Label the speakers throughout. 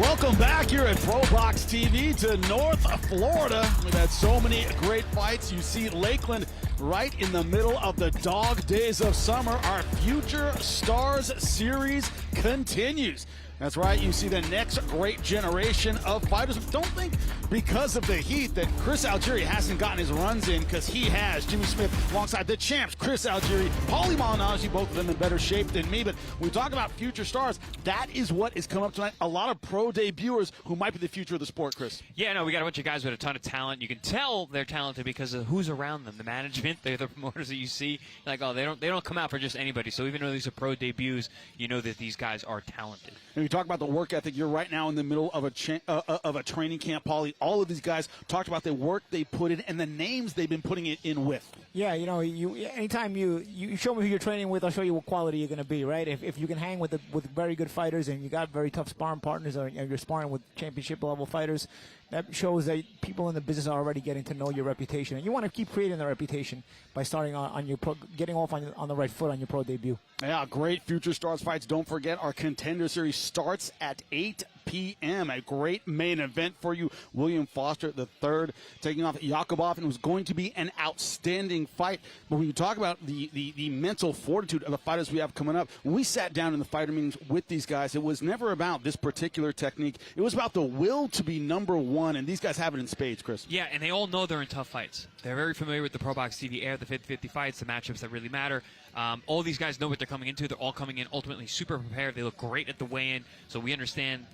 Speaker 1: Welcome back here at ProBox TV to North Florida. We've had so many great fights. You see Lakeland right in the middle of the dog days of summer. Our Future Stars series continues. That's right, you see the next great generation of fighters. Don't think because of the heat that Chris Algieri hasn't gotten his runs in, because he has. Jimmy Smith alongside the champs, Chris Algieri, Paulie Malignaggi, both of them in better shape than me. But when we talk about future stars, that is what is coming up tonight. A lot of pro debuters who might be the future of the sport, Chris.
Speaker 2: Yeah, no, we got a bunch of guys with a ton of talent. You can tell they're talented because of who's around them. The management, they're the promoters that you see. Like, oh, they don't come out for just anybody. So even though these are pro debuts, you know that these guys are talented.
Speaker 1: And we talk about the work ethic. You're right now in the middle of a training camp, Paulie. All of these guys talked about the work they put in and the names they've been putting it in with.
Speaker 3: Yeah, you know, anytime you show me who you're training with, I'll show you what quality you're going to be, right? If you can hang with very good fighters and you got very tough sparring partners, or you're sparring with championship level fighters, that shows that people in the business are already getting to know your reputation, and you want to keep creating the reputation by starting on your getting off on the right foot on your pro debut.
Speaker 1: Yeah, great Future Stars fights. Don't forget, our Contender Series starts at 8 p.m. A great main event for you. William Foster III taking off Yakubov, and it was going to be an outstanding fight. But when you talk about the mental fortitude of the fighters we have coming up, when we sat down in the fighter meetings with these guys, it was never about this particular technique. It was about the will to be number one, and these guys have it in spades, Chris.
Speaker 2: Yeah, and they all know they're in tough fights. They're very familiar with the ProBox TV air, the 50-50 fights, the matchups that really matter. All these guys know what they're coming into. They're all coming in ultimately super prepared. They look great at the weigh-in, so we understand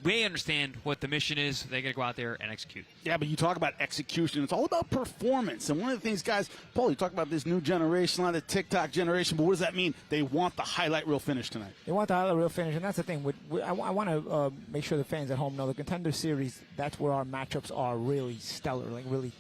Speaker 2: what the mission is. They got to go out there and execute.
Speaker 1: Yeah, but you talk about execution. It's all about performance. And one of the things, guys, Paul, you talk about this new generation, not the TikTok generation, but what does that mean? They want the highlight reel finish tonight.
Speaker 3: They want the highlight reel finish, and that's the thing. I want to make sure the fans at home know the Contender Series, that's where our matchups are really stellar, like really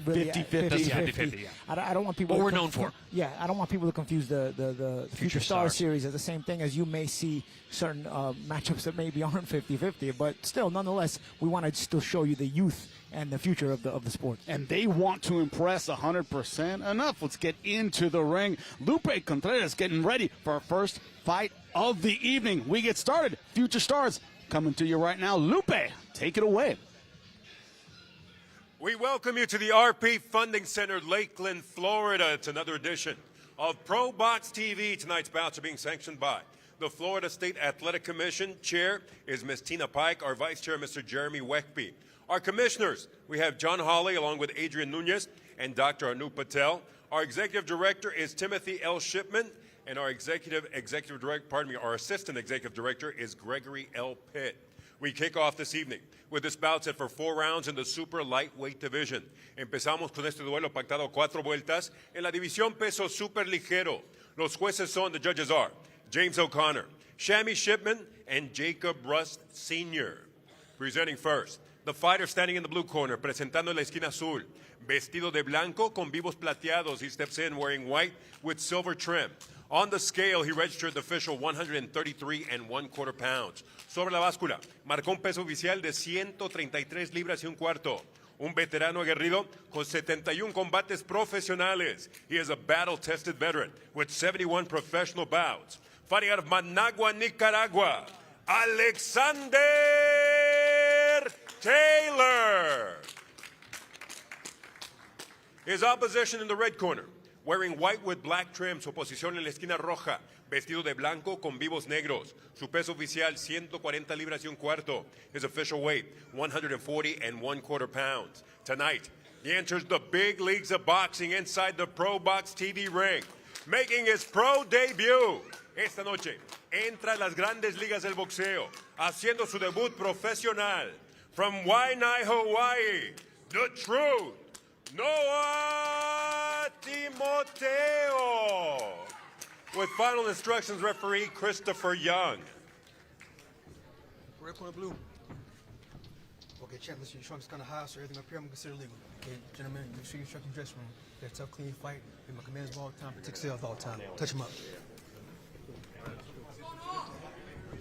Speaker 1: 50-50.
Speaker 2: That's 50-50, yeah.
Speaker 3: I don't want people.
Speaker 2: What we're known for.
Speaker 3: Yeah, I don't want people to confuse the Future Star Series as the same thing as you may see certain matchups that maybe aren't 50-50, but still, nonetheless, we want to still show you the youth and the future of the sport.
Speaker 1: And they want to impress 100%. Enough. Let's get into the ring. Lupe Contreras getting ready for our first fight of the evening. We get started. Future Stars coming to you right now. Lupe, take it away.
Speaker 4: We welcome you to the RP Funding Center, Lakeland, Florida. It's another edition of ProBox TV. Tonight's bouts are being sanctioned by the Florida State Athletic Commission. Chair is Ms. Tina Pike. Our Vice Chair, Mr. Jeremy Weckby. Our commissioners, we have John Hawley along with Adrian Nunez and Dr. Anu Patel. Our Executive Director is Timothy L. Shipman, and our Assistant Executive Director is Gregory L. Pitt. We kick off this evening with this bout set for 4 rounds in the super lightweight division. Empezamos con este duelo pactado 4 vueltas en la división peso super ligero. Los jueces son, the judges are James O'Connor, Shammy Shipman, and Jacob Rust Sr. Presenting first, the fighter standing in the blue corner, presentando en la esquina azul, vestido de blanco con vivos plateados. He steps in wearing white with silver trim. On the scale, he registered the official 133 1/4 pounds. Sobre la báscula, marcó un peso oficial de 133 libras y un cuarto. Un veterano aguerrido con 71 combates profesionales. He is a battle-tested veteran with 71 professional bouts. Fighting out of Managua, Nicaragua, Alexander Taylor. His opposition in the red corner, wearing white with black trim, su posición en la esquina roja, vestido de blanco con vivos negros. Su peso oficial, 140 libras y un cuarto. His official weight, 140 1/4 pounds. Tonight, he enters the big leagues of boxing inside the ProBox TV ring, making his pro debut. Esta noche, entra a las grandes ligas del boxeo, haciendo su debut profesional. From Waianae, Hawaii, the truth, Noah Timoteo. With final instructions, referee Christopher Young.
Speaker 5: Red corner blue. Okay, champ, listen, your trunk is kind of high, so everything up here I'm going to consider legal. Okay, gentlemen, make sure you check your dressing room. Get a tough, clean fight. Be my commands all the time. Protect yourself all the time. Touch him up.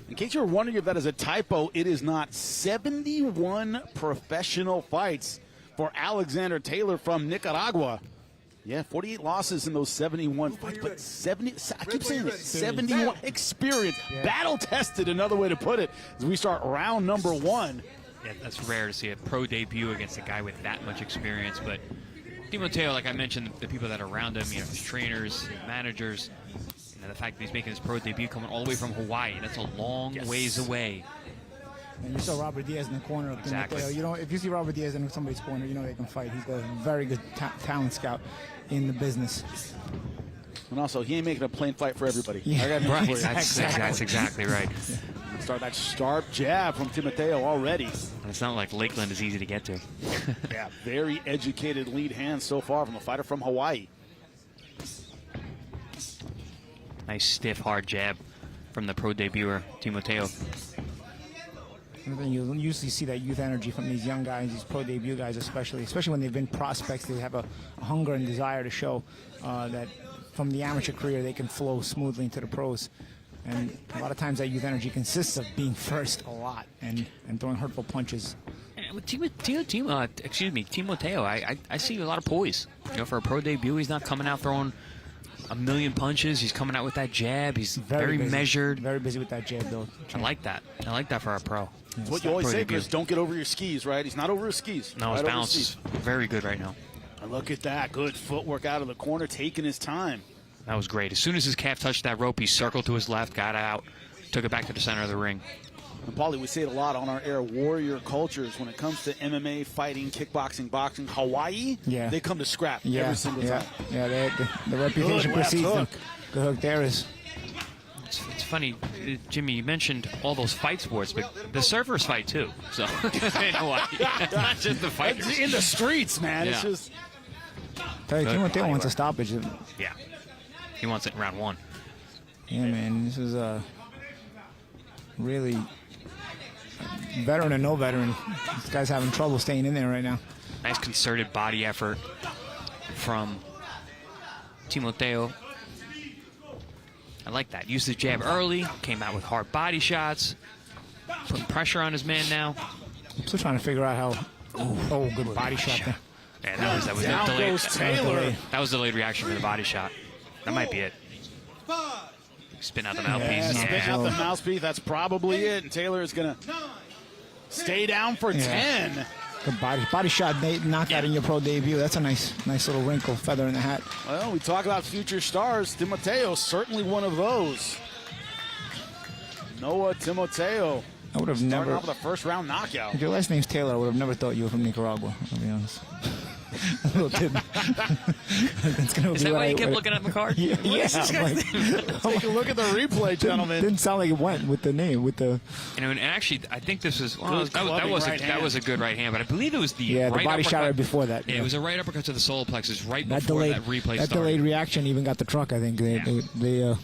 Speaker 1: In case you're wondering if that is a typo, it is not. 71 professional fights for Alexander Taylor from Nicaragua. Yeah, 48 losses in those 71 fights, but 70, I keep saying it, 71 experience, battle-tested, another way to put it, as we start round number 1.
Speaker 2: Yeah, that's rare to see a pro debut against a guy with that much experience. But Timoteo, like I mentioned, the people that are around him, his trainers, his managers, the fact that he's making his pro debut coming all the way from Hawaii, that's a long ways away.
Speaker 3: And you saw Robert Diaz in the corner of
Speaker 2: Exactly.
Speaker 3: Timoteo. You know, if you see Robert Diaz in somebody's corner, you know they can fight. He's got a very good talent scout in the business.
Speaker 1: And also, he ain't making a plain fight for everybody.
Speaker 3: Yeah.
Speaker 1: I gotta make
Speaker 2: Right,
Speaker 1: sure.
Speaker 2: that's exactly right.
Speaker 1: Start that sharp jab from Timoteo already.
Speaker 2: And it's not like Lakeland is easy to get to.
Speaker 1: Yeah, very educated lead hand so far from a fighter from Hawaii.
Speaker 2: Nice, stiff, hard jab from the pro debuter, Timoteo.
Speaker 3: And you usually see that youth energy from these young guys, these pro debut guys especially when they've been prospects. They have a hunger and desire to show that from the amateur career they can flow smoothly into the pros. And a lot of times that youth energy consists of being first a lot and throwing hurtful punches.
Speaker 2: And with Timoteo, I see a lot of poise. You know, for a pro debut, he's not coming out throwing a million punches. He's coming out with that jab. He's very measured.
Speaker 3: Very busy with that jab, though.
Speaker 2: I like that. I like that for a pro.
Speaker 1: That's what you always say, Chris. Don't get over your skis, right? He's not over his skis.
Speaker 2: No, his balance is very good right now.
Speaker 1: And look at that. Good footwork out of the corner, taking his time.
Speaker 2: That was great. As soon as his calf touched that rope, he circled to his left, got out, took it back to the center of the ring.
Speaker 1: And Paulie, we say it a lot on our air, warrior cultures. When it comes to MMA, fighting, kickboxing, boxing, Hawaii, they come to scrap every single time.
Speaker 3: Yeah, the reputation precedes them. Good hook there is.
Speaker 2: It's funny, Jimmy, you mentioned all those fight sports, but the surfers fight too. So, in Hawaii. Not just the fighters.
Speaker 1: It's in the streets, man.
Speaker 2: Yeah.
Speaker 1: It's just...
Speaker 3: Timoteo wants a stoppage.
Speaker 2: Yeah. He wants it in round one.
Speaker 3: Yeah, man. This is really veteran and no veteran. This guy's having trouble staying in there right now.
Speaker 2: Nice concerted body effort from Timoteo. I like that. Used the jab early, came out with hard body shots, putting pressure on his man now.
Speaker 3: I'm still trying to figure out how. Oh, good body shot there.
Speaker 2: Yeah, that was
Speaker 1: Down
Speaker 2: delayed.
Speaker 1: goes Taylor.
Speaker 2: That was delayed reaction for the body shot. That might be it. Spin out the mouthpiece.
Speaker 1: Spin out the mouthpiece. That's probably it. And Taylor is going to stay down for 10.
Speaker 3: Good body shot, knock out in your pro debut. That's a nice little wrinkle, feather in the hat.
Speaker 1: Well, we talk about future stars. Timoteo, certainly one of those. Noah Timoteo.
Speaker 3: I would have never.
Speaker 1: Off with a first round knockout.
Speaker 3: If your last name's Taylor, I would have never thought you were from Nicaragua, I'll be honest. Is
Speaker 2: that why you kept looking at the card?
Speaker 3: Yeah.
Speaker 1: Take a look at the replay, gentlemen.
Speaker 3: Didn't sound like it went with the name, with the.
Speaker 2: You know, and actually, I think this was that was a good right hand, but I believe it was the
Speaker 3: the
Speaker 2: right
Speaker 3: body shot right before that.
Speaker 2: Yeah, it was a right uppercut to the solar plexus right
Speaker 3: that
Speaker 2: before
Speaker 3: delayed,
Speaker 2: that replay
Speaker 3: that
Speaker 2: started.
Speaker 3: delayed reaction even got the truck. I think they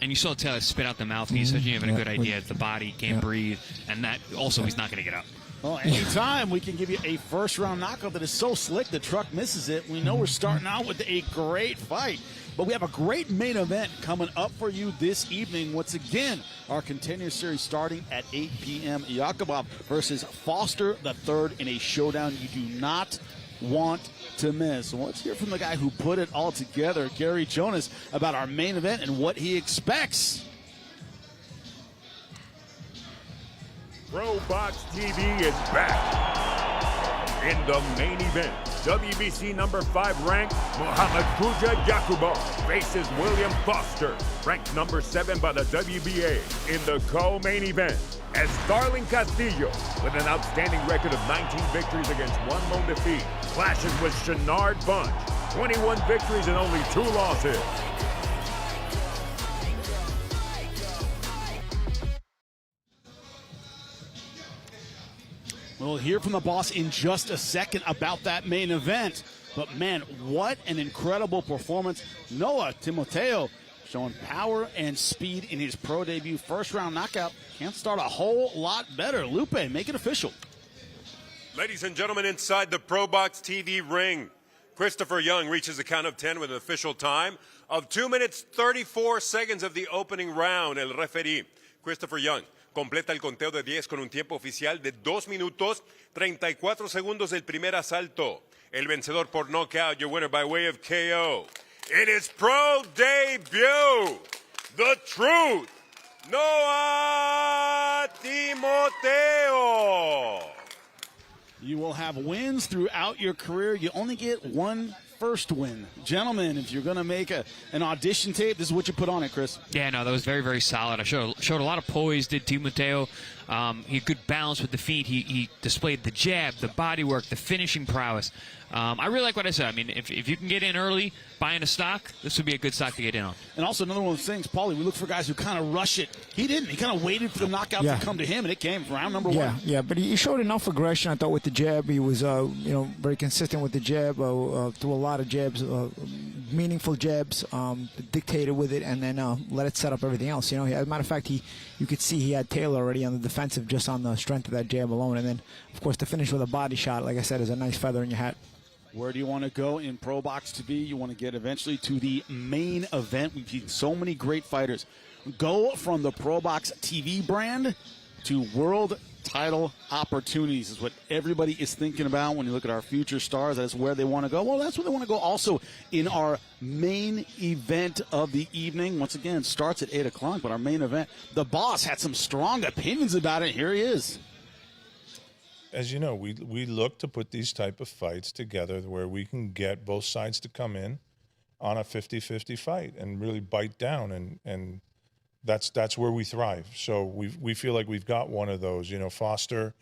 Speaker 2: and you saw Taylor spit out the mouthpiece, so you have a good idea. The body can't breathe, and that also he's not going to get up.
Speaker 1: Well, anytime we can give you a first-round knockout that is so slick the truck misses it. We know we're starting out with a great fight, but we have a great main event coming up for you this evening. Once again, our Contender Series starting at 8 p.m. Yakubov versus Foster III in a showdown you do not want to miss. So let's hear from the guy who put it all together, Gary Jonas, about our main event and what he expects.
Speaker 6: ProBox TV is back. In the main event, WBC number 5 ranked Muhammad Kuja Yakubov faces William Foster, ranked number 7 by the WBA. In the co-main event, as Starling Castillo, with an outstanding record of 19 victories against 1 lone defeat, clashes with Shenard Bunch, 21 victories and only 2 losses.
Speaker 1: We'll hear from the boss in just a second about that main event. But, man, what an incredible performance. Noah Timoteo showing power and speed in his pro debut. First-round knockout. Can't start a whole lot better. Lupe, make it official.
Speaker 4: Ladies and gentlemen, inside the ProBox TV ring, Christopher Young reaches the count of 10 with an official time of 2 minutes 34 seconds of the opening round. El referee, Christopher Young, completa el conteo de 10 con un tiempo oficial de 2 minutos 34 segundos del primer asalto. El vencedor por knockout, your winner by way of KO. It is pro debut, the truth, Noah Timoteo.
Speaker 1: You will have wins throughout your career. You only get one first win. Gentlemen, if you're going to make an audition tape, this is what you put on it, Chris.
Speaker 2: Yeah, no, that was very, very solid. I showed a lot of poise, did Timoteo. He had good balance with the feet. He displayed the jab, the body work, the finishing prowess. I really like what I said. I mean, if you can get in early, buying a stock, this would be a good stock to get in on.
Speaker 1: And also another one of those things, Paulie, we look for guys who kind of rush it. He didn't. He kind of waited for the knockout to come to him, and it came round number one.
Speaker 3: Yeah, but he showed enough aggression, I thought, with the jab. He was, very consistent with the jab, threw a lot of jabs, meaningful jabs, dictated with it, and then let it set up everything else. As a matter of fact, you could see he had Taylor already on the defensive just on the strength of that jab alone. And then, of course, to finish with a body shot, like I said, is a nice feather in your hat.
Speaker 1: Where do you want to go in ProBox TV? You want to get eventually to the main event. We've seen so many great fighters go from the ProBox TV brand to world title opportunities is what everybody is thinking about when you look at our future stars. That's where they want to go. Well, that's where they want to go also in our main event of the evening. Once again, it starts at 8 o'clock, but our main event, the boss had some strong opinions about it. Here he is.
Speaker 7: As you know, we look to put these type of fights together where we can get both sides to come in on a 50-50 fight and really bite down, and that's where we thrive. So we feel like we've got one of those. Foster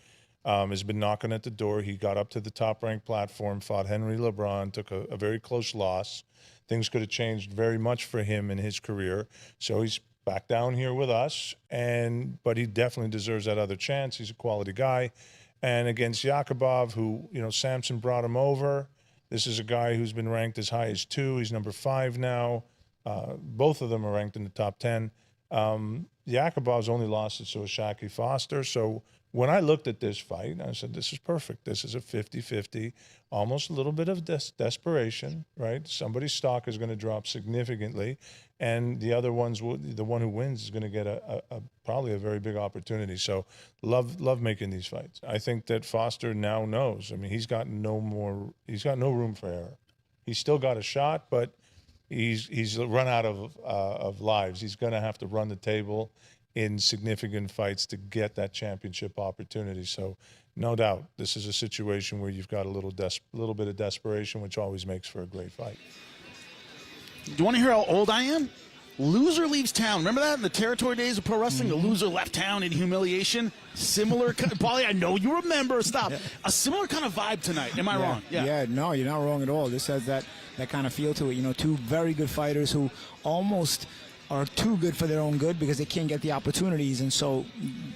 Speaker 7: has been knocking at the door. He got up to the top-ranked platform, fought Henry LeBron, took a very close loss. Things could have changed very much for him in his career. So he's back down here with us, but he definitely deserves that other chance. He's a quality guy. And against Yakubov, who, Samson brought him over. This is a guy who's been ranked as high as 2. He's number 5 now. Both of them are ranked in the top 10. Yakubov's only lost to Shaki Foster. So when I looked at this fight, I said, this is perfect. This is a 50-50, almost a little bit of desperation, right? Somebody's stock is going to drop significantly, and the one who wins is going to get probably a very big opportunity. So love making these fights. I think that Foster now knows. I mean, he's got no room for error. He's still got a shot, but he's run out of lives. He's going to have to run the table in significant fights to get that championship opportunity. So no doubt, this is a situation where you've got a little bit of desperation, which always makes for a great fight.
Speaker 1: Do you want to hear how old I am? Loser leaves town. Remember that in the territory days of pro wrestling? Mm-hmm. The loser left town in humiliation. Similar, Paulie, I know you remember. Stop. Yeah. A similar kind of vibe tonight. Am I wrong?
Speaker 3: Yeah, no, you're not wrong at all. This has that kind of feel to it. Two very good fighters who almost are too good for their own good because they can't get the opportunities, and so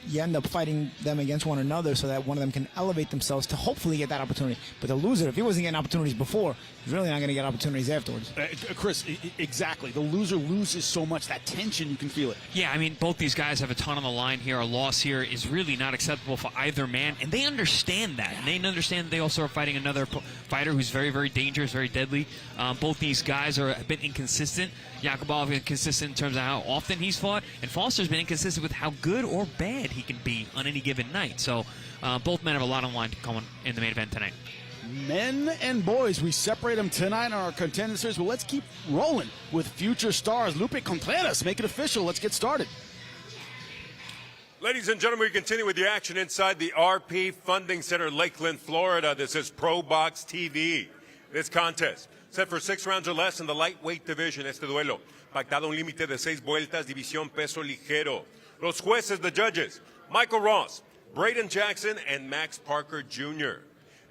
Speaker 3: you end up fighting them against one another so that one of them can elevate themselves to hopefully get that opportunity. But the loser, if he wasn't getting opportunities before, he's really not going to get opportunities afterwards.
Speaker 1: Chris, exactly. The loser loses so much, that tension, you can feel it.
Speaker 2: Yeah, I mean, both these guys have a ton on the line here. A loss here is really not acceptable for either man, and they understand that. And they understand that they also are fighting another fighter who's very, very dangerous, very deadly. Both these guys are a bit inconsistent. Yakubov is inconsistent in terms of how often he's fought, and Foster's been inconsistent with how good or bad he can be on any given night. So both men have a lot on the line coming in the main event tonight.
Speaker 1: Men and boys, we separate them tonight on our contender series, but let's keep rolling with future stars. Lupe Contreras, make it official. Let's get started.
Speaker 4: Ladies and gentlemen, we continue with the action inside the RP Funding Center, Lakeland, Florida. This is ProBox TV. This contest set for 6 rounds or less in the lightweight division. Este duelo, pactado un límite de 6 vueltas, división peso ligero. Los jueces, the judges, Michael Ross, Braden Jackson, and Max Parker Jr.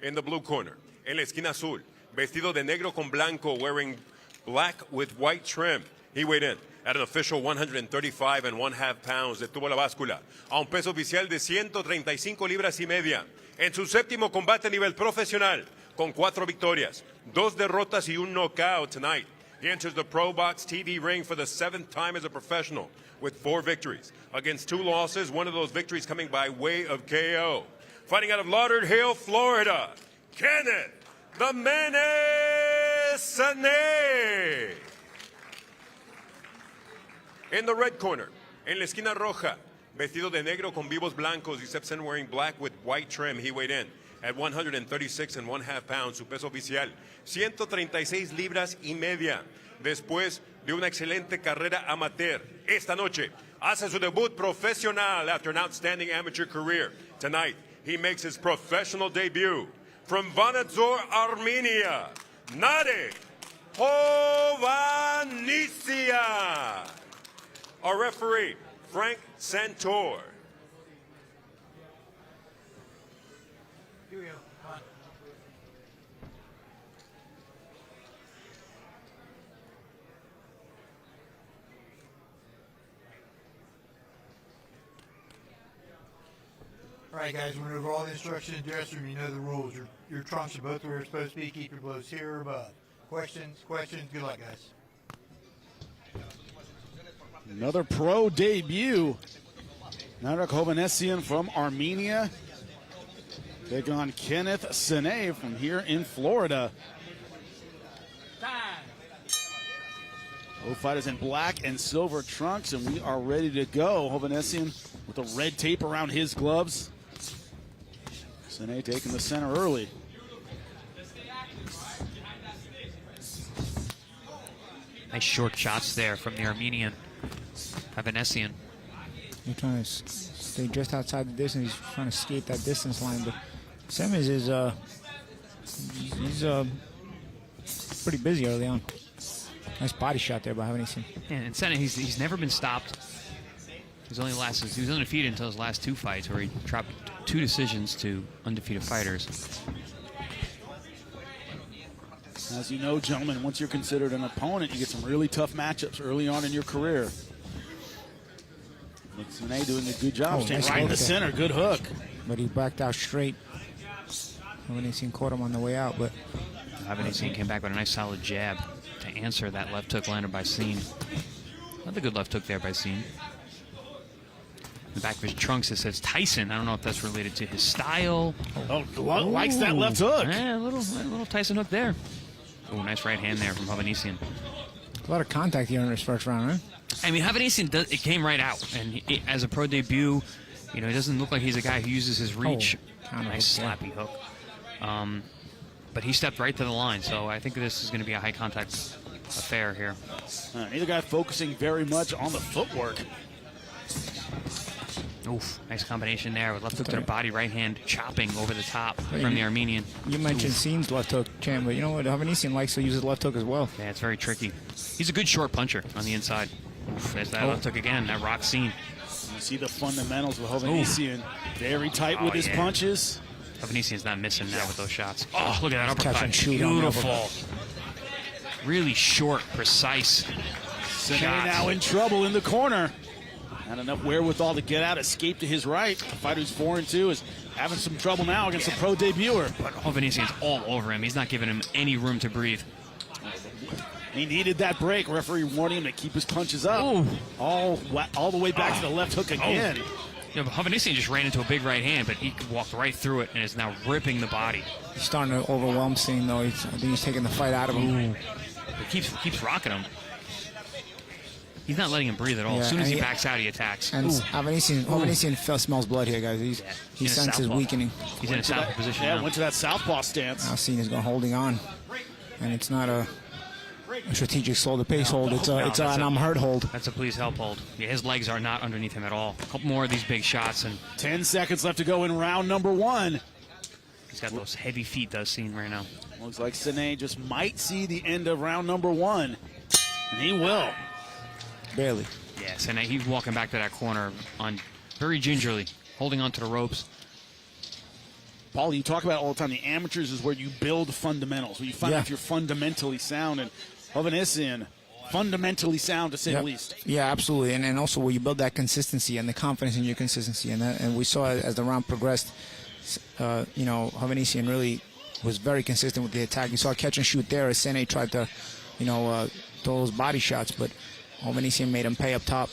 Speaker 4: In the blue corner, en la esquina azul, vestido de negro con blanco, wearing black with white trim. He weighed in at an official 135.5 pounds. Detuvo la báscula a un peso oficial de 135 libras y media. En su séptimo combate a nivel profesional, con 4 victorias, 2 derrotas y un knockout tonight. He enters the ProBox TV ring for the 7th time as a professional with 4 victories against 2 losses, one of those victories coming by way of KO. Fighting out of Lauderhill, Florida, Kenneth the Menace Sané. In the red corner, en la esquina roja, vestido de negro con vivos blancos, Giuseppe wearing black with white trim. He weighed in at 136.5 pounds, su peso oficial, 136 libras y media. Después de una excelente carrera amateur, esta noche hace su debut profesional after an outstanding amateur career. Tonight, he makes his professional debut. From Vanadzor, Armenia, Nade Hovanesyan. Our referee, Frank Santor.
Speaker 8: All right, guys, we're going to go over all the instructions in the dressing room. You know the rules. Your trunks are both where you're supposed to be. Keep your blows here or above. Questions? Good luck, guys.
Speaker 1: Another pro debut. Narek Hovanesyan from Armenia. Taking on Kenneth Sene from here in Florida. Both fighters in black and silver trunks, and we are ready to go. Hovanesyan with the red tape around his gloves. Sene taking the center early.
Speaker 2: Nice short shots there from the Armenian Hovanesyan.
Speaker 3: He's trying to stay just outside the distance. He's trying to skate that distance line, but Semmes is he's pretty busy early on. Nice body shot there by Hovanesyan.
Speaker 2: Yeah, and Sene, he's never been stopped. He was undefeated until his last two fights, where he dropped 2 decisions to undefeated fighters.
Speaker 1: As you know, gentlemen, once you're considered an opponent, you get some really tough matchups early on in your career. Sene doing a good job. Staying
Speaker 3: nice
Speaker 1: right in the
Speaker 3: hook there.
Speaker 1: center. Good hook.
Speaker 3: But he backed out straight. Hovanesyan caught him on the way out, but
Speaker 2: Hovanesyan came back with a nice solid jab to answer that left hook landed by Sene. Another good left hook there by Sene. In the back of his trunks, it says Tyson. I don't know if that's related to his style.
Speaker 1: Oh, likes that left hook.
Speaker 2: A little Tyson hook there. Oh, nice right hand there from Hovanesyan.
Speaker 3: a lot of contact here in this first round, right?
Speaker 2: I mean, Hovanesyan, it came right out. And as a pro debut, he doesn't look like he's a guy who uses his reach. Nice slappy hook. But he stepped right to the line, so I think this is going to be a high contact affair here.
Speaker 1: Neither guy focusing very much on the footwork.
Speaker 2: Oof, nice combination there with left hook to the body, right hand chopping over the top from the Armenian.
Speaker 3: You mentioned Sene's left hook, Chan, but you know what? Hovanesyan likes to use his left hook as well.
Speaker 2: Yeah, it's very tricky. He's a good short puncher on the inside. Oof, there's that left hook again, that rocks Sene.
Speaker 1: You see the fundamentals with Hovanesyan. Very tight with his punches.
Speaker 2: Hovanesyan's not missing now with those shots. Oh, look at that uppercut.
Speaker 3: Catch and shoot.
Speaker 2: Beautiful. Really short, precise
Speaker 1: Sene
Speaker 2: shots.
Speaker 1: now in trouble in the corner. Not enough wherewithal to get out, escape to his right. The fighter who's 4-2 is having some trouble now against a pro debuter.
Speaker 2: But Hovanesyan's all over him. He's not giving him any room to breathe.
Speaker 1: He needed that break. Referee warning him to keep his punches up.
Speaker 2: Ooh.
Speaker 1: All the way back to the left hook again.
Speaker 2: But Hovanesyan just ran into a big right hand, but he walked right through it and is now ripping the body.
Speaker 3: He's starting to overwhelm Sene, though. I think he's taking the fight out of him.
Speaker 2: But keeps rocking him. He's not letting him breathe at all. As soon as he backs out, he attacks.
Speaker 3: And Hovanesyan smells blood here, guys. He senses weakening.
Speaker 2: He's in a southpaw position now.
Speaker 1: Went to that southpaw stance.
Speaker 3: Now Sene is holding on. And it's not a strategic slow the pace hold. It's an I'm hurt hold.
Speaker 2: That's a please help hold. Yeah, his legs are not underneath him at all. A couple more of these big shots, and
Speaker 1: 10 seconds left to go in round number 1.
Speaker 2: he's got those heavy feet, does Sene right now.
Speaker 1: Looks like Sene just might see the end of round number 1. And he will.
Speaker 3: Barely.
Speaker 2: Yeah, Sene, he's walking back to that corner on very gingerly, holding onto the ropes.
Speaker 1: Paul, you talk about it all the time. The amateurs is where you build fundamentals, where you find out if you're fundamentally sound. And Hovanesyan, fundamentally sound to say the least.
Speaker 3: Yeah, absolutely. And also where you build that consistency and the confidence in your consistency. And we saw as the round progressed, Hovanesyan really was very consistent with the attack. You saw catch and shoot there as Sene tried to, throw those body shots, but Hovanesyan made him pay up top.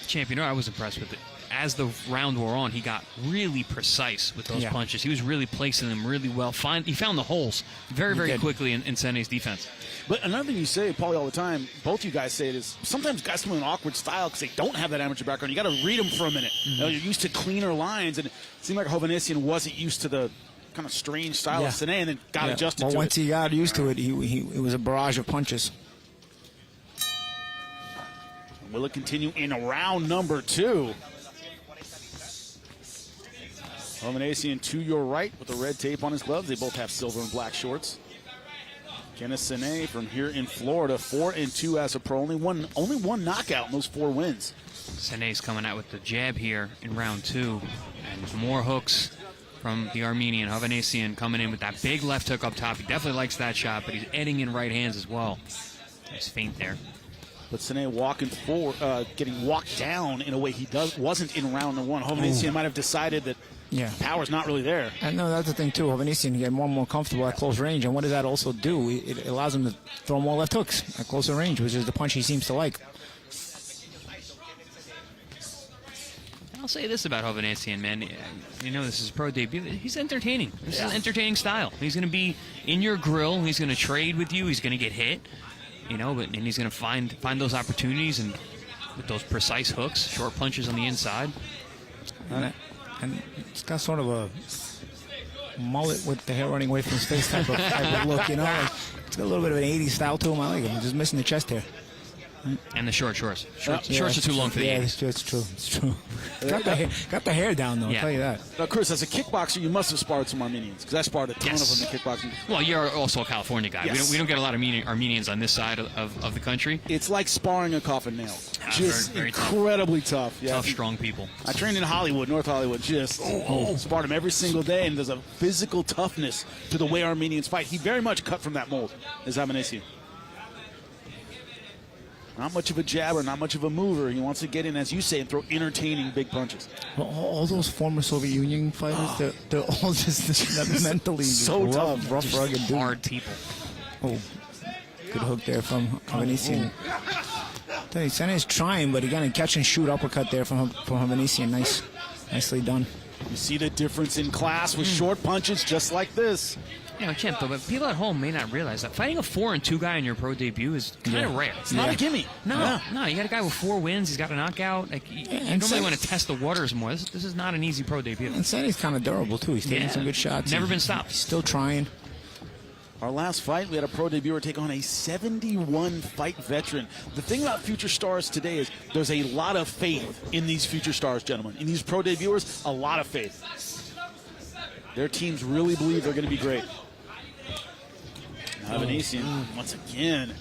Speaker 2: Champ, I was impressed with it. As the round wore on, he got really precise with those punches. He was really placing them really well. He found the holes very, very quickly in Sene's defense.
Speaker 1: But another thing you say, Paulie, all the time, both you guys say it, is sometimes guys come in an awkward style because they don't have that amateur background. You got to read them for a minute. You're used to cleaner lines, and it seemed like Hovanesyan wasn't used to the kind of strange style of Sene, and then got adjusted to it.
Speaker 3: Well, once he got used to it, it was a barrage of punches.
Speaker 1: Will it continue in round number 2? Hovhannissian to your right with the red tape on his gloves. They both have silver and black shorts. Kenneth Sene from here in Florida, 4-2 as a pro. Only one knockout in those 4 wins.
Speaker 2: Sene's coming out with the jab here in round 2. And more hooks from the Armenian. Hovhannissian coming in with that big left hook up top. He definitely likes that shot, but he's adding in right hands as well. Nice feint there.
Speaker 1: But Sene walking forward, getting walked down in a way he wasn't in round number 1. Hovhannissian might have decided that power's not really there.
Speaker 3: And no, that's the thing too. Hovhannissian get more and more comfortable at close range, and what does that also do? It allows him to throw more left hooks at closer range, which is the punch he seems to like.
Speaker 2: I'll say this about Hovhannissian, man. You know, this is his pro debut. He's entertaining. This is an entertaining style. He's going to be in your grill. He's going to trade with you. He's going to get hit. You know, and he's going to find those opportunities and with those precise hooks, short punches on the inside.
Speaker 3: And it's got sort of a mullet with the hair running away from his face type of look, you know. Like, it's got a little bit of an 80s style to him. I like him. He's just missing the chest hair.
Speaker 2: And the shorts. Shorts are too long for the 80s.
Speaker 3: It's true. It's true. Got the hair down, though, I'll tell you that.
Speaker 1: Now, Chris, as a kickboxer, you must have sparred some Armenians, because I sparred a ton of them in kickboxing.
Speaker 2: Well, you're also a California guy.
Speaker 1: Yes.
Speaker 2: We don't get a lot of Armenians on this side of the country.
Speaker 1: It's like sparring a coffin nail. Just
Speaker 2: very
Speaker 1: incredibly tough. Yeah.
Speaker 2: Tough, strong people.
Speaker 1: I trained in Hollywood, North Hollywood, sparred him every single day, and there's a physical toughness to the way Armenians fight. He very much cut from that mold, is Hovhannissian. Not much of a jabber, not much of a mover. He wants to get in, as you say, and throw entertaining big punches.
Speaker 3: Well, all those former Soviet Union fighters, they're all just mentally
Speaker 1: so
Speaker 3: rough, rugged dudes.
Speaker 2: Hard people.
Speaker 3: Oh, good hook there from Hovhannissian. Sene's trying, but he got a catch and shoot uppercut there from Hovhannissian. Nicely done.
Speaker 1: You see the difference in class with short punches just like this.
Speaker 2: You know, Champ, though, but people at home may not realize that fighting a 4-2 guy in your pro debut is kind of rare.
Speaker 1: It's not a gimme.
Speaker 2: No, you got a guy with 4 wins. He's got a knockout. Like, you normally want to test the waters more. This is not an easy pro debut.
Speaker 3: And Sene's kind of durable, too. He's taking some good shots.
Speaker 2: Never been stopped.
Speaker 3: He's still trying.
Speaker 1: Our last fight, we had a pro debuter take on a 71-fight veteran. The thing about future stars today is there's a lot of faith in these future stars, gentlemen. In these pro debuters, a lot of faith. Their teams really believe they're going to be great. Hovhannissian, once again,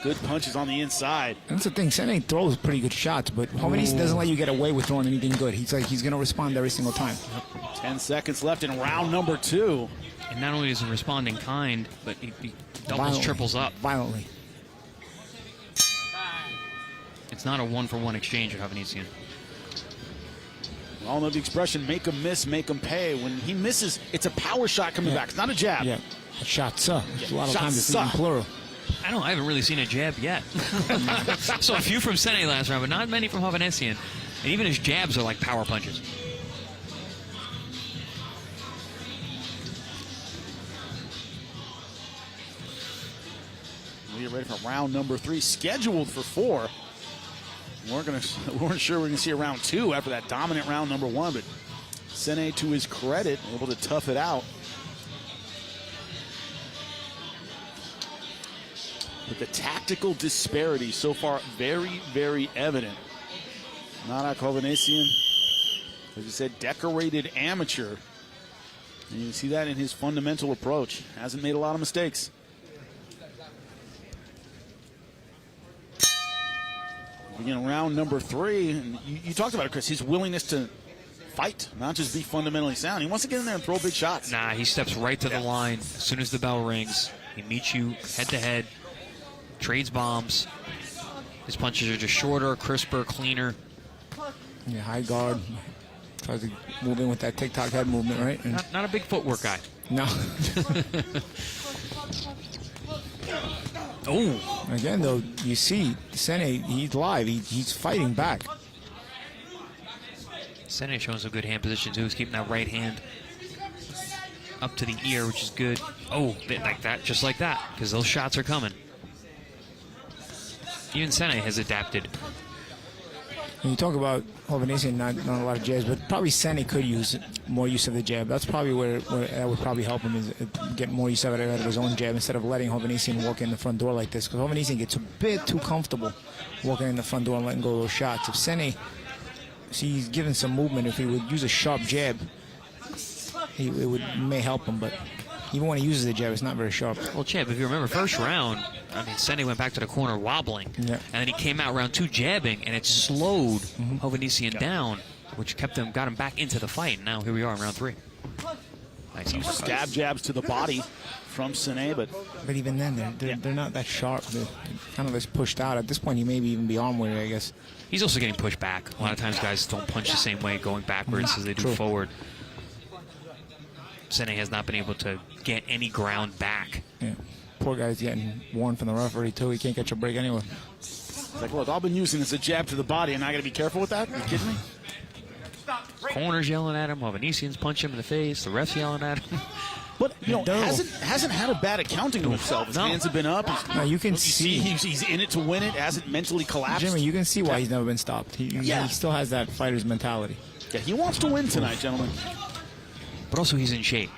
Speaker 1: good punches on the inside.
Speaker 3: That's the thing. Sene throws pretty good shots, but Hovhannissian doesn't let you get away with throwing anything good. He's going to respond every single time.
Speaker 1: 10 seconds left in round number 2.
Speaker 2: And not only is he responding kind, but he doubles, triples up.
Speaker 3: Violently.
Speaker 2: It's not a one-for-one exchange at Hovhannissian.
Speaker 1: We all know the expression, make him miss, make him pay. When he misses, it's a power shot coming back. It's not a jab.
Speaker 3: Yeah. Shots up. A lot of times it's in plural.
Speaker 2: I haven't really seen a jab yet. So a few from Sene last round, but not many from Hovhannissian. And even his jabs are like power punches.
Speaker 1: We are ready for round number 3, scheduled for 4. We weren't sure we're going to see a round 2 after that dominant round number 1, but Sene, to his credit, able to tough it out. But the tactical disparity so far very, very evident. Nanak Hovhannissian, as you said, decorated amateur. And you can see that in his fundamental approach. Hasn't made a lot of mistakes. Begin round number 3. And you talked about it, Chris, his willingness to fight, not just be fundamentally sound. He wants to get in there and throw big shots.
Speaker 2: Nah, he steps right to the line as soon as the bell rings. He meets you head-to-head. Trades bombs. His punches are just shorter, crisper, cleaner.
Speaker 3: Yeah, high guard. Tries to move in with that TikTok head movement, right? And
Speaker 2: not a big footwork guy.
Speaker 3: No.
Speaker 2: Oh.
Speaker 3: Again, though, you see, Sene, he's live. He's fighting back.
Speaker 2: Sene showing some good hand position, too. He's keeping that right hand up to the ear, which is good. Oh, like that, just like that, because those shots are coming. Even Sene has adapted.
Speaker 3: When you talk about Hovhannissian, not a lot of jabs, but probably Sene could use more use of the jab. That's probably where that would probably help him, is get more use out of his own jab instead of letting Hovhannissian walk in the front door like this. Because Hovhannissian gets a bit too comfortable walking in the front door and letting go of those shots. If Sene, he's given some movement, if he would use a sharp jab, it may help him, but even when he uses the jab, it's not very sharp.
Speaker 2: Well, Champ, if you remember first round, I mean, Sene went back to the corner wobbling, and then he came out round 2 jabbing, and it slowed Hovhannissian down, which got him back into the fight. And now here we are in round 3. Nice.
Speaker 1: Stab jabs to the body from Sene, but
Speaker 3: even then, they're not that sharp. They're kind of just pushed out. At this point, he may even be arm weary, I guess.
Speaker 2: He's also getting pushed back. A lot of times guys don't punch the same way going backwards as they do forward. Sene has not been able to get any ground back.
Speaker 3: Yeah. Poor guy's getting warned from the referee, too. He can't catch a break anyway.
Speaker 1: It's like, look, all I've been using is a jab to the body, and I got to be careful with that? Are you kidding me?
Speaker 2: Corner's yelling at him. Hovhannissian's punching him in the face. The ref's yelling at him.
Speaker 1: But, you know, hasn't had a bad accounting of himself. His hands have been up.
Speaker 3: No, you can see
Speaker 1: he's in it to win it. Hasn't mentally collapsed.
Speaker 3: Jimmy, you can see why he's never been stopped. He still has that fighter's mentality.
Speaker 1: Yeah, he wants to win tonight, gentlemen.
Speaker 2: But also he's in shape.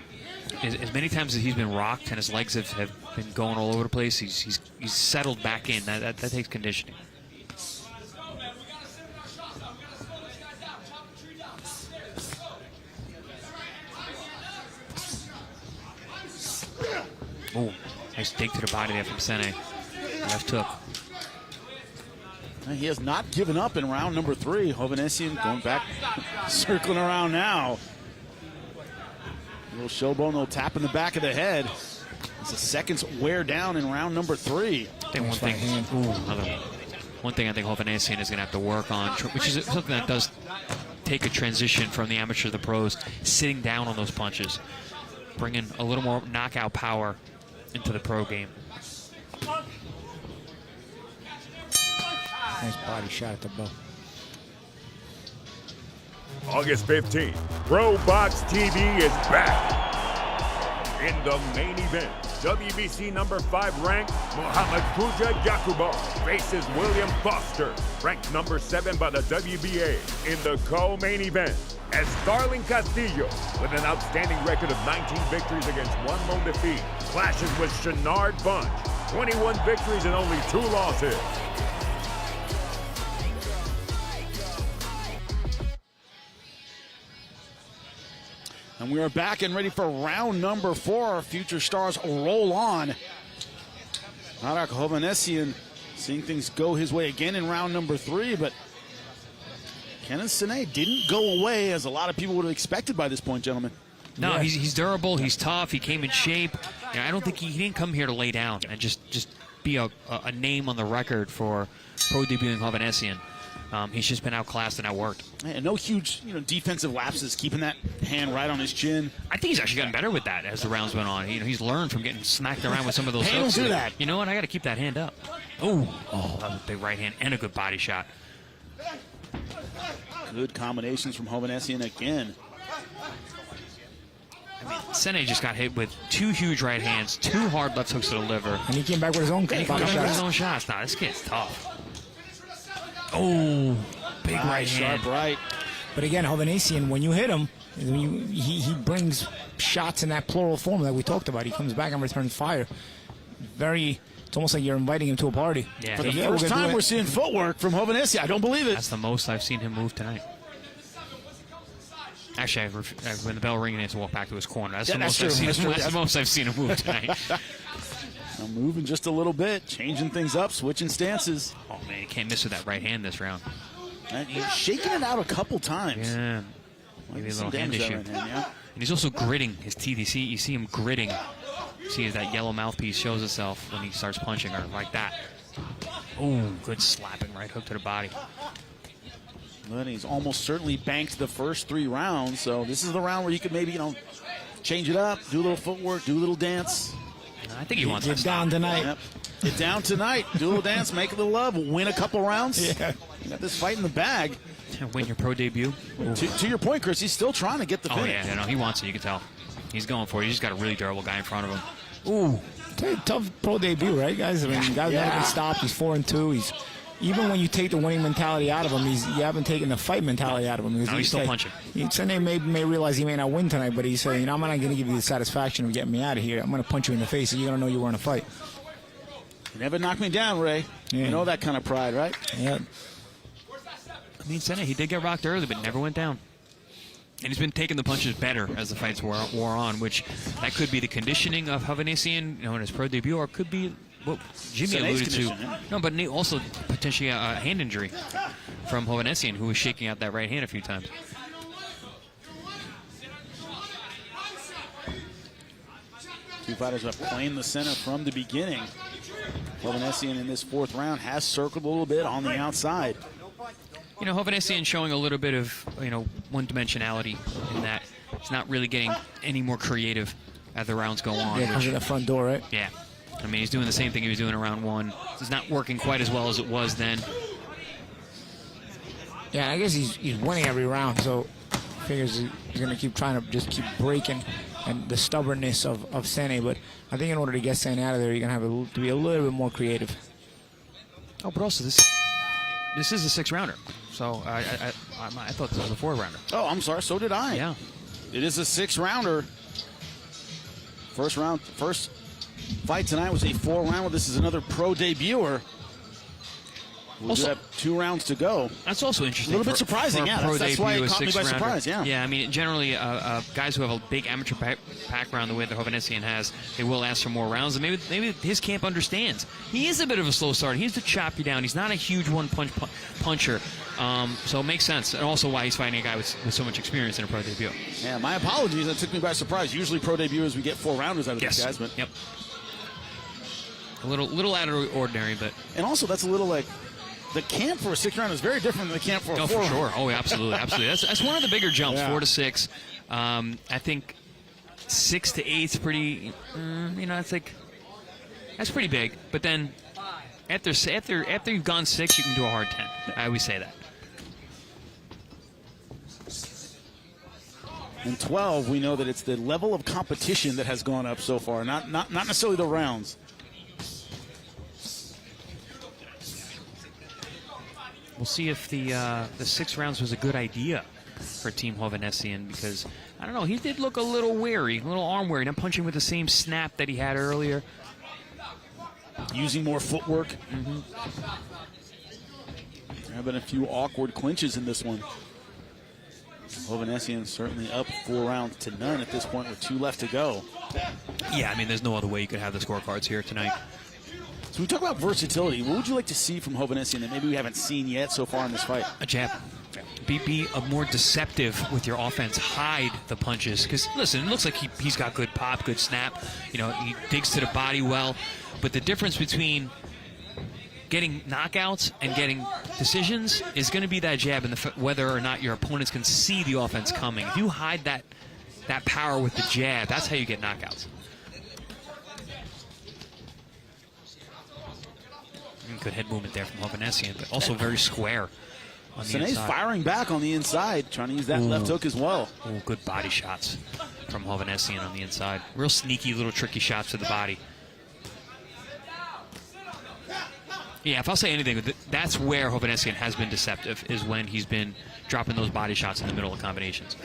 Speaker 2: As many times as he's been rocked and his legs have been going all over the place, he's settled back in. That takes conditioning. Oh, nice dig to the body there from Sene. Left hook.
Speaker 1: He has not given up in round number 3. Hovhannissian going back, circling around now. A little showbone, a little tap in the back of the head. As the seconds wear down in round number 3.
Speaker 2: I think one thing I think Hovhannissian is going to have to work on, which is something that does take a transition from the amateur to the pros, sitting down on those punches, bringing a little more knockout power into the pro game.
Speaker 3: Nice body shot at the bow.
Speaker 6: August 15th, ProBox TV is back. In the main event, WBC number 5 ranked Muhammad Yakubov faces William Foster, ranked number 7 by the WBA. In the co-main event, as Starling Castillo, with an outstanding record of 19 victories against 1 lone defeat, clashes with Shenard Bunch, 21 victories and only 2 losses.
Speaker 1: And we are back and ready for round number 4. Our future stars roll on. Arak Hovhannissian seeing things go his way again in round number 3, but Kenneth Sene didn't go away as a lot of people would have expected by this point, gentlemen.
Speaker 2: No, he's durable, he's tough, he came in shape. You know, I don't think he didn't come here to lay down and just be a name on the record for pro debuting Hovhannissian. He's just been outclassed and outworked.
Speaker 1: And no huge, defensive lapses, keeping that hand right on his chin.
Speaker 2: I think he's actually gotten better with that as the rounds went on. He's learned from getting smacked around with some of those
Speaker 1: Hey, don't do that.
Speaker 2: You know what? I got to keep that hand up. Oh, that was a big right hand and a good body shot.
Speaker 1: Good combinations from Hovhannissian again.
Speaker 2: I mean, Sene just got hit with 2 huge right hands, 2 hard left hooks to the liver.
Speaker 3: And he came back with his own
Speaker 2: body
Speaker 3: shots.
Speaker 2: His own shots. Nah, this kid's tough. Oh, big right hand.
Speaker 1: Sharp right.
Speaker 3: But again, Hovhannissian, when you hit him, he brings shots in that plural form that we talked about. He comes back and returns fire. It's almost like you're inviting him to a party.
Speaker 2: Yeah,
Speaker 1: For the first time, we're seeing footwork from Hovhannissian. I don't believe it.
Speaker 2: That's the most I've seen him move tonight. Actually, when the bell rings, he has to walk back to his corner. That's the most I've seen him move tonight.
Speaker 1: Now moving just a little bit, changing things up, switching stances.
Speaker 2: Oh, man, he can't miss with that right hand this round.
Speaker 1: And he's shaking it out a couple times.
Speaker 2: Yeah. Maybe a little hand issue.
Speaker 1: Right hand, yeah.
Speaker 2: And he's also gritting his teeth. You see him gritting. You see as that yellow mouthpiece shows itself when he starts punching her like that. Oh, good slapping right hook to the body.
Speaker 1: But he's almost certainly banked the first 3 rounds, so this is the round where you could maybe, change it up, do a little footwork, do a little dance.
Speaker 2: I think he wants to
Speaker 3: get down tonight.
Speaker 1: Yep. Get down tonight, do a little dance, make a little love, win a couple rounds.
Speaker 3: Yeah.
Speaker 1: You got this fight in the bag.
Speaker 2: Win your pro debut.
Speaker 1: To your point, Chris, he's still trying to get the finish.
Speaker 2: Oh, yeah, no, he wants it, you can tell. He's going for it. He's just got a really durable guy in front of him.
Speaker 3: Ooh. Tough pro debut, right, guys? I mean, guys never been stopped. He's 4-2. He's even when you take the winning mentality out of him, you haven't taken the fight mentality out of him.
Speaker 2: No, he's still punching.
Speaker 3: Sene may realize he may not win tonight, but he's saying, you know, I'm not going to give you the satisfaction of getting me out of here. I'm going to punch you in the face, and you're going to know you were in a fight.
Speaker 1: You never knock me down, Ray.
Speaker 3: Yeah.
Speaker 1: You know that kind of pride, right?
Speaker 3: Yeah.
Speaker 2: I mean, Sene, he did get rocked early, but never went down. And he's been taking the punches better as the fights wore on, which that could be the conditioning of Hovhannissian, in his pro debut, or it could be what Jimmy
Speaker 1: Sene's
Speaker 2: alluded to.
Speaker 1: yeah.
Speaker 2: No, but also potentially a hand injury from Hovhannissian, who was shaking out that right hand a few times.
Speaker 1: Two fighters have playing the center from the beginning. Hovhannissian in this fourth round has circled a little bit on the outside.
Speaker 2: You know, Hovhannissian showing a little bit of, one-dimensionality in that he's not really getting any more creative as the rounds go on.
Speaker 3: Yeah, because of the front door, right?
Speaker 2: Yeah. I mean, he's doing the same thing he was doing in round one. It's not working quite as well as it was then.
Speaker 3: Yeah, I guess he's winning every round, so figures he's going to keep trying to just keep breaking and the stubbornness of Sene. But I think in order to get Sene out of there, you're going to have to be a little bit more creative.
Speaker 2: Oh, but also this is a six-rounder. So I thought this was a four-rounder.
Speaker 1: Oh, I'm sorry. So did I.
Speaker 2: Yeah.
Speaker 1: It is a 6-rounder. First fight tonight was a 4-rounder. This is another pro debuter. We do have 2 rounds to go.
Speaker 2: That's also interesting.
Speaker 1: A little bit surprising, yeah. That's why it caught me by surprise, yeah.
Speaker 2: Yeah, I mean, generally, guys who have a big amateur background the way that Hovhannissian has, they will ask for more rounds. And maybe his camp understands. He is a bit of a slow starter. He has to chop you down. He's not a huge one-punch puncher. So it makes sense. And also why he's fighting a guy with so much experience in a pro debut.
Speaker 1: Yeah, my apologies. That took me by surprise. Usually pro debuters, we get 4 rounders out of these guys. But
Speaker 2: yep. A little out of the ordinary, but...
Speaker 1: And also, that's a little like... The camp for a 6-rounder is very different than the camp for a 4-rounder.
Speaker 2: Oh, for sure. Oh, absolutely, absolutely. That's one of the bigger jumps, 4 to 6. I think 6 to 8 is pretty. It's like that's pretty big. But then after you've gone 6, you can do a hard 10. I always say that.
Speaker 1: In 12, we know that it's the level of competition that has gone up so far, not necessarily the rounds.
Speaker 2: We'll see if the 6 rounds was a good idea for Team Hovhannissian, because, I don't know, he did look a little weary, a little arm weary, not punching with the same snap that he had earlier.
Speaker 1: Using more footwork. There have been a few awkward clinches in this one. Hovhannissian certainly up 4 rounds to none at this point with 2 left to go.
Speaker 2: Yeah, I mean, there's no other way you could have the scorecards here tonight.
Speaker 1: So we talk about versatility. What would you like to see from Hovhannissian that maybe we haven't seen yet so far in this fight?
Speaker 2: A jab. Be a more deceptive with your offense. Hide the punches. Because, listen, it looks like he's got good pop, good snap. He digs to the body well. But the difference between getting knockouts and getting decisions is going to be that jab, and whether or not your opponents can see the offense coming. If you hide that power with the jab, that's how you get knockouts. Good head movement there from Hovhannissian, but also very square on the inside.
Speaker 1: Firing back on the inside, trying to use that left hook as well.
Speaker 2: Ooh, good body shots from Hovhannissian on the inside. Real sneaky little tricky shots to the body. Yeah, if I'll say anything, that's where Hovhannissian has been deceptive, is when he's been dropping those body shots in the middle of combinations.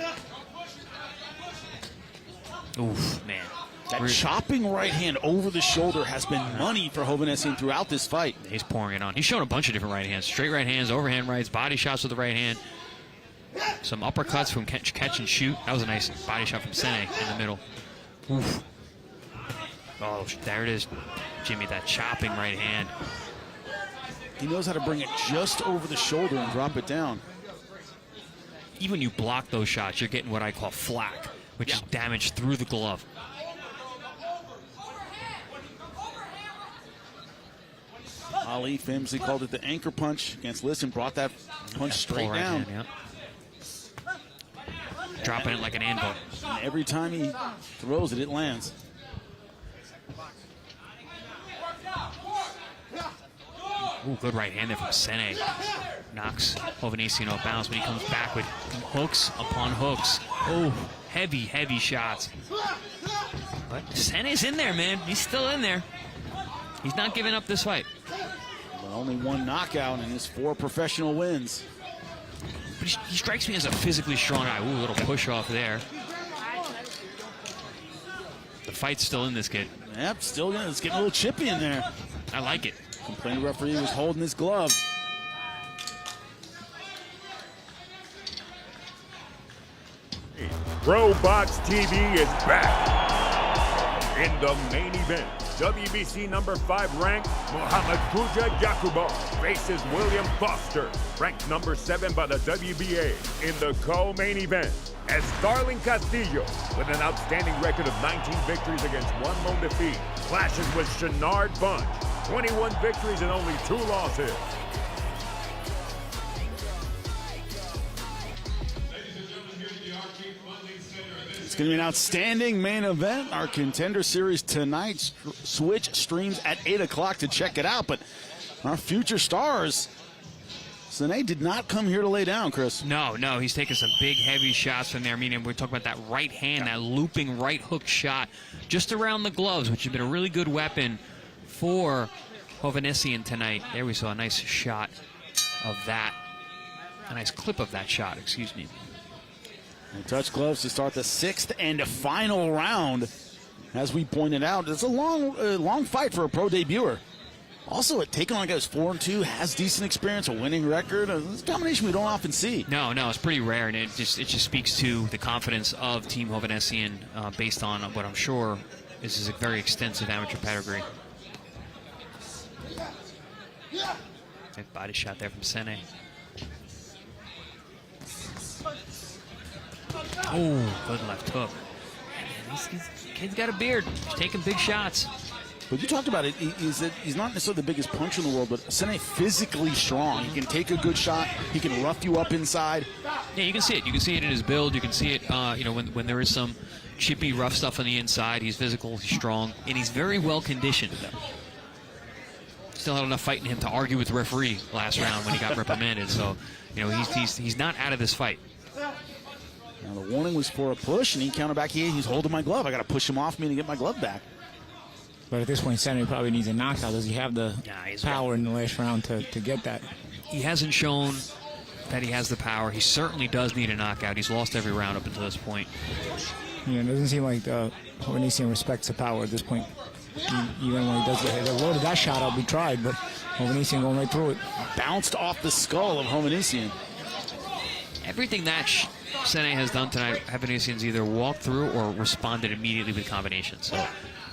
Speaker 2: Oof, man.
Speaker 1: That chopping right hand over the shoulder has been money for Hovhannissian throughout this fight.
Speaker 2: He's pouring it on. He's shown a bunch of different right hands. Straight right hands, overhand rights, body shots with the right hand. Some uppercuts from catch and shoot. That was a nice body shot from Sene in the middle. Oof. Oh, there it is. Jimmy, that chopping right hand.
Speaker 1: He knows how to bring it just over the shoulder and drop it down.
Speaker 2: Even when you block those shots, you're getting what I call flak, which is damage through the glove.
Speaker 1: Ali famously called it the anchor punch against Liston, brought that punch straight down.
Speaker 2: Hand, dropping it like an anvil.
Speaker 1: And every time he throws it, it lands.
Speaker 2: Ooh, good right hand there from Sene. Knocks Hovhannissian off balance, but he comes back with hooks upon hooks. Oh, heavy, heavy shots. But Sene's in there, man. He's still in there. He's not giving up this fight.
Speaker 1: Only one knockout in his 4 professional wins.
Speaker 2: But he strikes me as a physically strong guy. Ooh, a little push off there. The fight's still in this kid.
Speaker 1: Yep, still good. It's getting a little chippy in there.
Speaker 2: I like it.
Speaker 1: Complaining referee was holding his glove.
Speaker 6: ProBox TV is back. In the main event, WBC number 5 ranked Muhammad Kuja Yakubov faces William Foster, ranked number 7 by the WBA. In the co-main event, as Starling Castillo, with an outstanding record of 19 victories against 1 lone defeat, clashes with Shenard Bunch, 21 victories and only 2 losses.
Speaker 1: It's going to be an outstanding main event. Our Contender Series tonight. Switch streams at 8 o'clock to check it out. But our future stars, Sine did not come here to lay down, Chris.
Speaker 2: No, he's taking some big, heavy shots from there. I mean, we're talking about that right hand, that looping right hook shot just around the gloves, which has been a really good weapon for Hovhannissian tonight. There we saw a nice shot of that. A nice clip of that shot, excuse me.
Speaker 1: And touch gloves to start the 6th and final round. As we pointed out, it's a long fight for a pro debuter. Also, taking on guys 4-2, has decent experience, a winning record. It's a combination we don't often see.
Speaker 2: No, it's pretty rare, and it just speaks to the confidence of Team Hovhannissian based on what I'm sure is a very extensive amateur pedigree. Good body shot there from Sene. Oh, good left hook. This kid's got a beard. He's taking big shots.
Speaker 1: But you talked about it, he's not necessarily the biggest puncher in the world, but Sene physically strong. He can take a good shot. He can rough you up inside.
Speaker 2: Yeah, you can see it. You can see it in his build. You can see it, when there is some chippy, rough stuff on the inside. He's physical, he's strong, and he's very well conditioned. Still had enough fight in him to argue with the referee last round when he got reprimanded. So, he's not out of this fight.
Speaker 1: Now the warning was for a push, and he countered back. He's holding my glove. I got to push him off me to get my glove back.
Speaker 3: But at this point, Sene probably needs a knockout. Does he have the power in the last round to get that?
Speaker 2: He hasn't shown that he has the power. He certainly does need a knockout. He's lost every round up until this point.
Speaker 3: Yeah, it doesn't seem like Hovhannissian respects the power at this point. Even when he does the loaded that shot up, we tried, but Hovhannissian going right through it.
Speaker 1: Bounced off the skull of Hovhannissian.
Speaker 2: Everything that Sene has done tonight, Hovhannissian's either walked through or responded immediately with combinations. So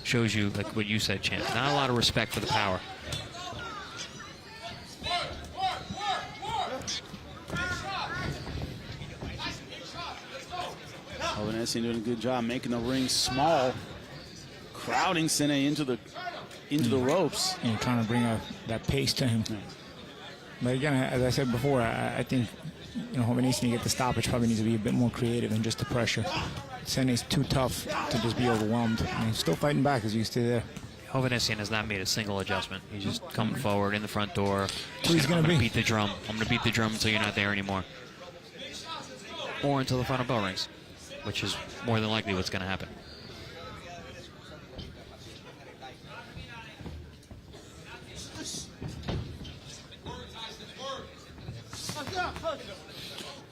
Speaker 2: shows you, like what you said, Champ, not a lot of respect for the power.
Speaker 1: Hovhannissian doing a good job making the ring small, crowding Sene into the ropes.
Speaker 3: And trying to bring that pace to him. Yeah. But again, as I said before, I think Hovhannissian to get the stoppage probably needs to be a bit more creative than just the pressure. Sene's too tough to just be overwhelmed. I mean, he's still fighting back as you stay there.
Speaker 2: Hovhannissian has not made a single adjustment. He's just coming forward in the front door.
Speaker 3: He's going to
Speaker 2: beat the drum. I'm going to beat the drum until you're not there anymore. Or until the final bell rings, which is more than likely what's going to happen.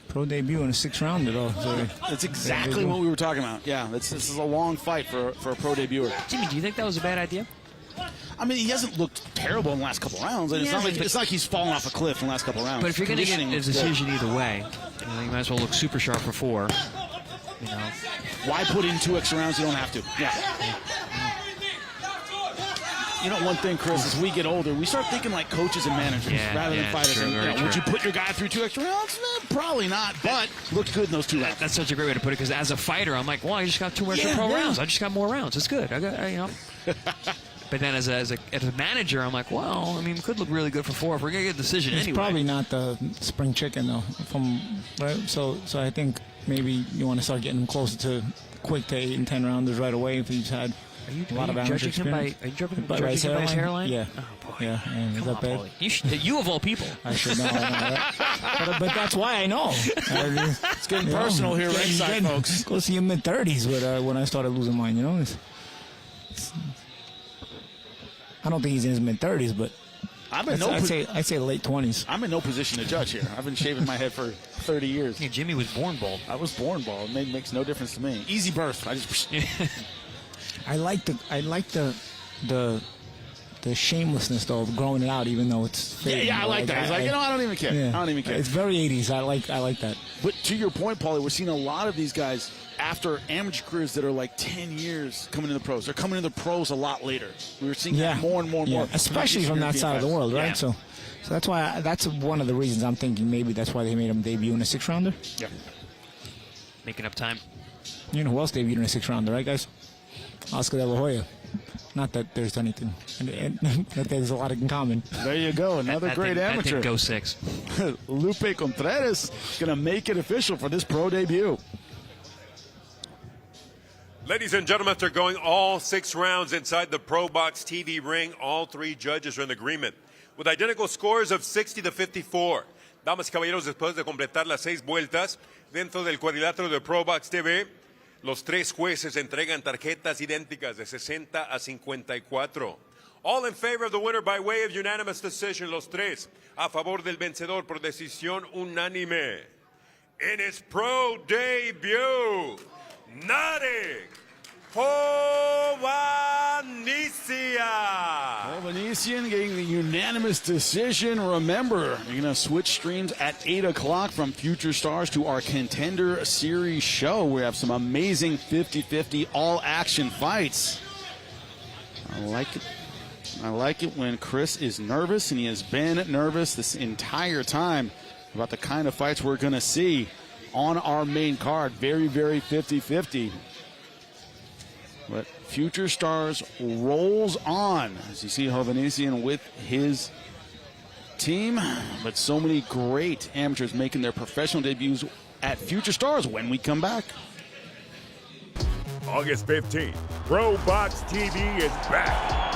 Speaker 3: Pro debut in a 6th rounder, though. So
Speaker 1: that's exactly what we were talking about. Yeah, this is a long fight for a pro debuter.
Speaker 2: Jimmy, do you think that was a bad idea?
Speaker 1: I mean, he hasn't looked terrible in the last couple rounds. And it's not like he's fallen off a cliff in the last couple rounds.
Speaker 2: But if you're going to get a decision either way, you might as well look super sharp for 4.
Speaker 1: Why put in 2 extra rounds? You don't have to. Yeah. One thing, Chris, as we get older, we start thinking like coaches and managers rather than fighters.
Speaker 2: True,
Speaker 1: would you put your guy through 2 extra rounds? Probably not, but looked good in those 2 rounds.
Speaker 2: That's such a great way to put it, because as a fighter, I'm like, well, I just got 2 extra pro rounds. I just got more rounds. It's good. But then as a manager, I'm like, well, I mean, it could look really good for 4 if we're going to get a decision anyway.
Speaker 3: It's probably not the spring chicken, though. So I think maybe you want to start getting him closer to quick to 8 and 10 rounders right away if he's had a lot of amateur experience.
Speaker 2: Are you judging him by his hairline?
Speaker 3: Yeah.
Speaker 2: Oh, boy.
Speaker 3: Yeah. And
Speaker 2: Come on, Paulie. You of all people.
Speaker 3: I should know. But that's why I know.
Speaker 1: It's getting personal here, ringside, folks.
Speaker 3: Close to your mid-30s when I started losing mine, I don't think he's in his mid-30s, but I'd say late 20s.
Speaker 1: I'm in no position to judge here. I've been shaving my head for 30 years.
Speaker 2: Yeah, Jimmy was born bald.
Speaker 1: I was born bald. It makes no difference to me. Easy birth. I just.
Speaker 3: I like the shamelessness though of growing it out, even though it's fading.
Speaker 1: Yeah, I like that. It's like, I don't even care.
Speaker 3: Yeah.
Speaker 1: I don't even care.
Speaker 3: It's very 80s. I like that.
Speaker 1: But to your point, Paulie, we're seeing a lot of these guys after amateur careers that are like 10 years coming into the pros. They're coming into the pros a lot later. We're seeing that more and more and more.
Speaker 3: Especially from that side of the world, right?
Speaker 1: Yeah.
Speaker 3: So that's why that's one of the reasons I'm thinking maybe that's why they made him debut in a 6-rounder.
Speaker 1: Yeah.
Speaker 2: Making up time.
Speaker 3: You know who else debuted in a 6-rounder, right, guys? Oscar De La Hoya. Not that there's anything, and that there's a lot in common.
Speaker 1: There you go. Another great amateur.
Speaker 2: That didn't go 6.
Speaker 1: Lupe Contreras is going to make it official for this pro debut.
Speaker 4: Ladies and gentlemen, after going all 6 rounds inside the ProBox TV ring, all 3 judges are in agreement with identical scores of 60-54. Damas y caballeros, después de completar las 6 vueltas dentro del cuadrilátero de ProBox TV, los 3 jueces entregan tarjetas idénticas de 60-54. All in favor of the winner by way of unanimous decision, los 3 a favor del vencedor por decisión unánime. In his pro debut, Narek
Speaker 1: Venetian getting the unanimous decision. Remember, you're going to switch streams at 8 o'clock from Future Stars to our Contender Series show. We have some amazing 50-50 all-action fights. I like it. I like it when Chris is nervous, and he has been nervous this entire time about the kind of fights we're going to see on our main card. Very, very 50-50. But Future Stars rolls on, as you see Hovhannissian with his team. But so many great amateurs making their professional debuts at Future Stars when we come back.
Speaker 6: August 15th, ProBox TV is back.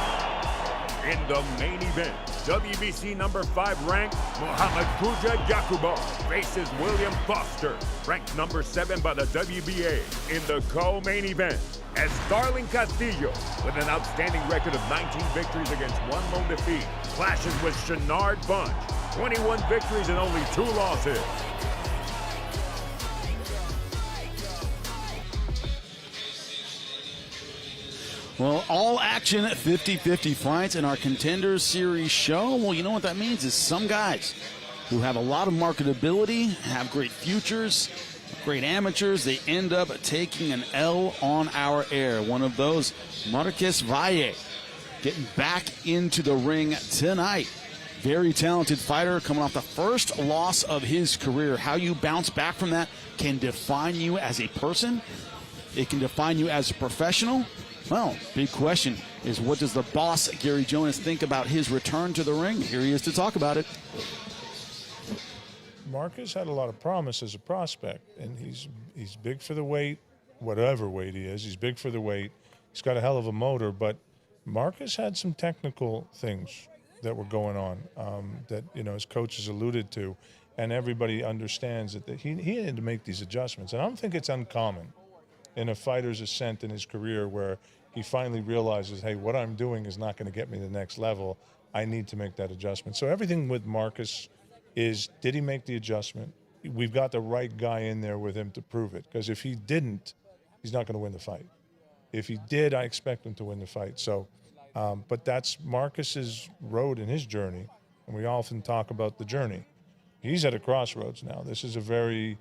Speaker 6: In the main event, WBC number 5 ranked Muhammad Kuja Yakubov faces William Foster, ranked number 7 by the WBA. In the co-main event, as Starling Castillo, with an outstanding record of 19 victories against 1 lone defeat, clashes with Shenard Bunch, 21 victories and only 2 losses.
Speaker 1: Well, all action 50-50 fights in our Contenders Series show. Well, you know what that means is some guys who have a lot of marketability, have great futures, great amateurs, they end up taking an L on our air. One of those, Marquez Valle, getting back into the ring tonight. Very talented fighter coming off the first loss of his career. How you bounce back from that can define you as a person. It can define you as a professional. Well, big question is, what does the boss, Gary Jonas, think about his return to the ring? Here he is to talk about it.
Speaker 7: Marcus had a lot of promise as a prospect, and he's big for the weight, whatever weight he is. He's big for the weight. He's got a hell of a motor, but Marcus had some technical things that were going on that, you know, his coaches alluded to, and everybody understands that he had to make these adjustments. And I don't think it's uncommon in a fighter's ascent in his career where he finally realizes, hey, what I'm doing is not going to get me to the next level. I need to make that adjustment. So everything with Marcus is, did he make the adjustment? We've got the right guy in there with him to prove it. Because if he didn't, he's not going to win the fight. If he did, I expect him to win the fight. So, but that's Marcus's road in his journey. And we often talk about the journey. He's at a crossroads now. This is a very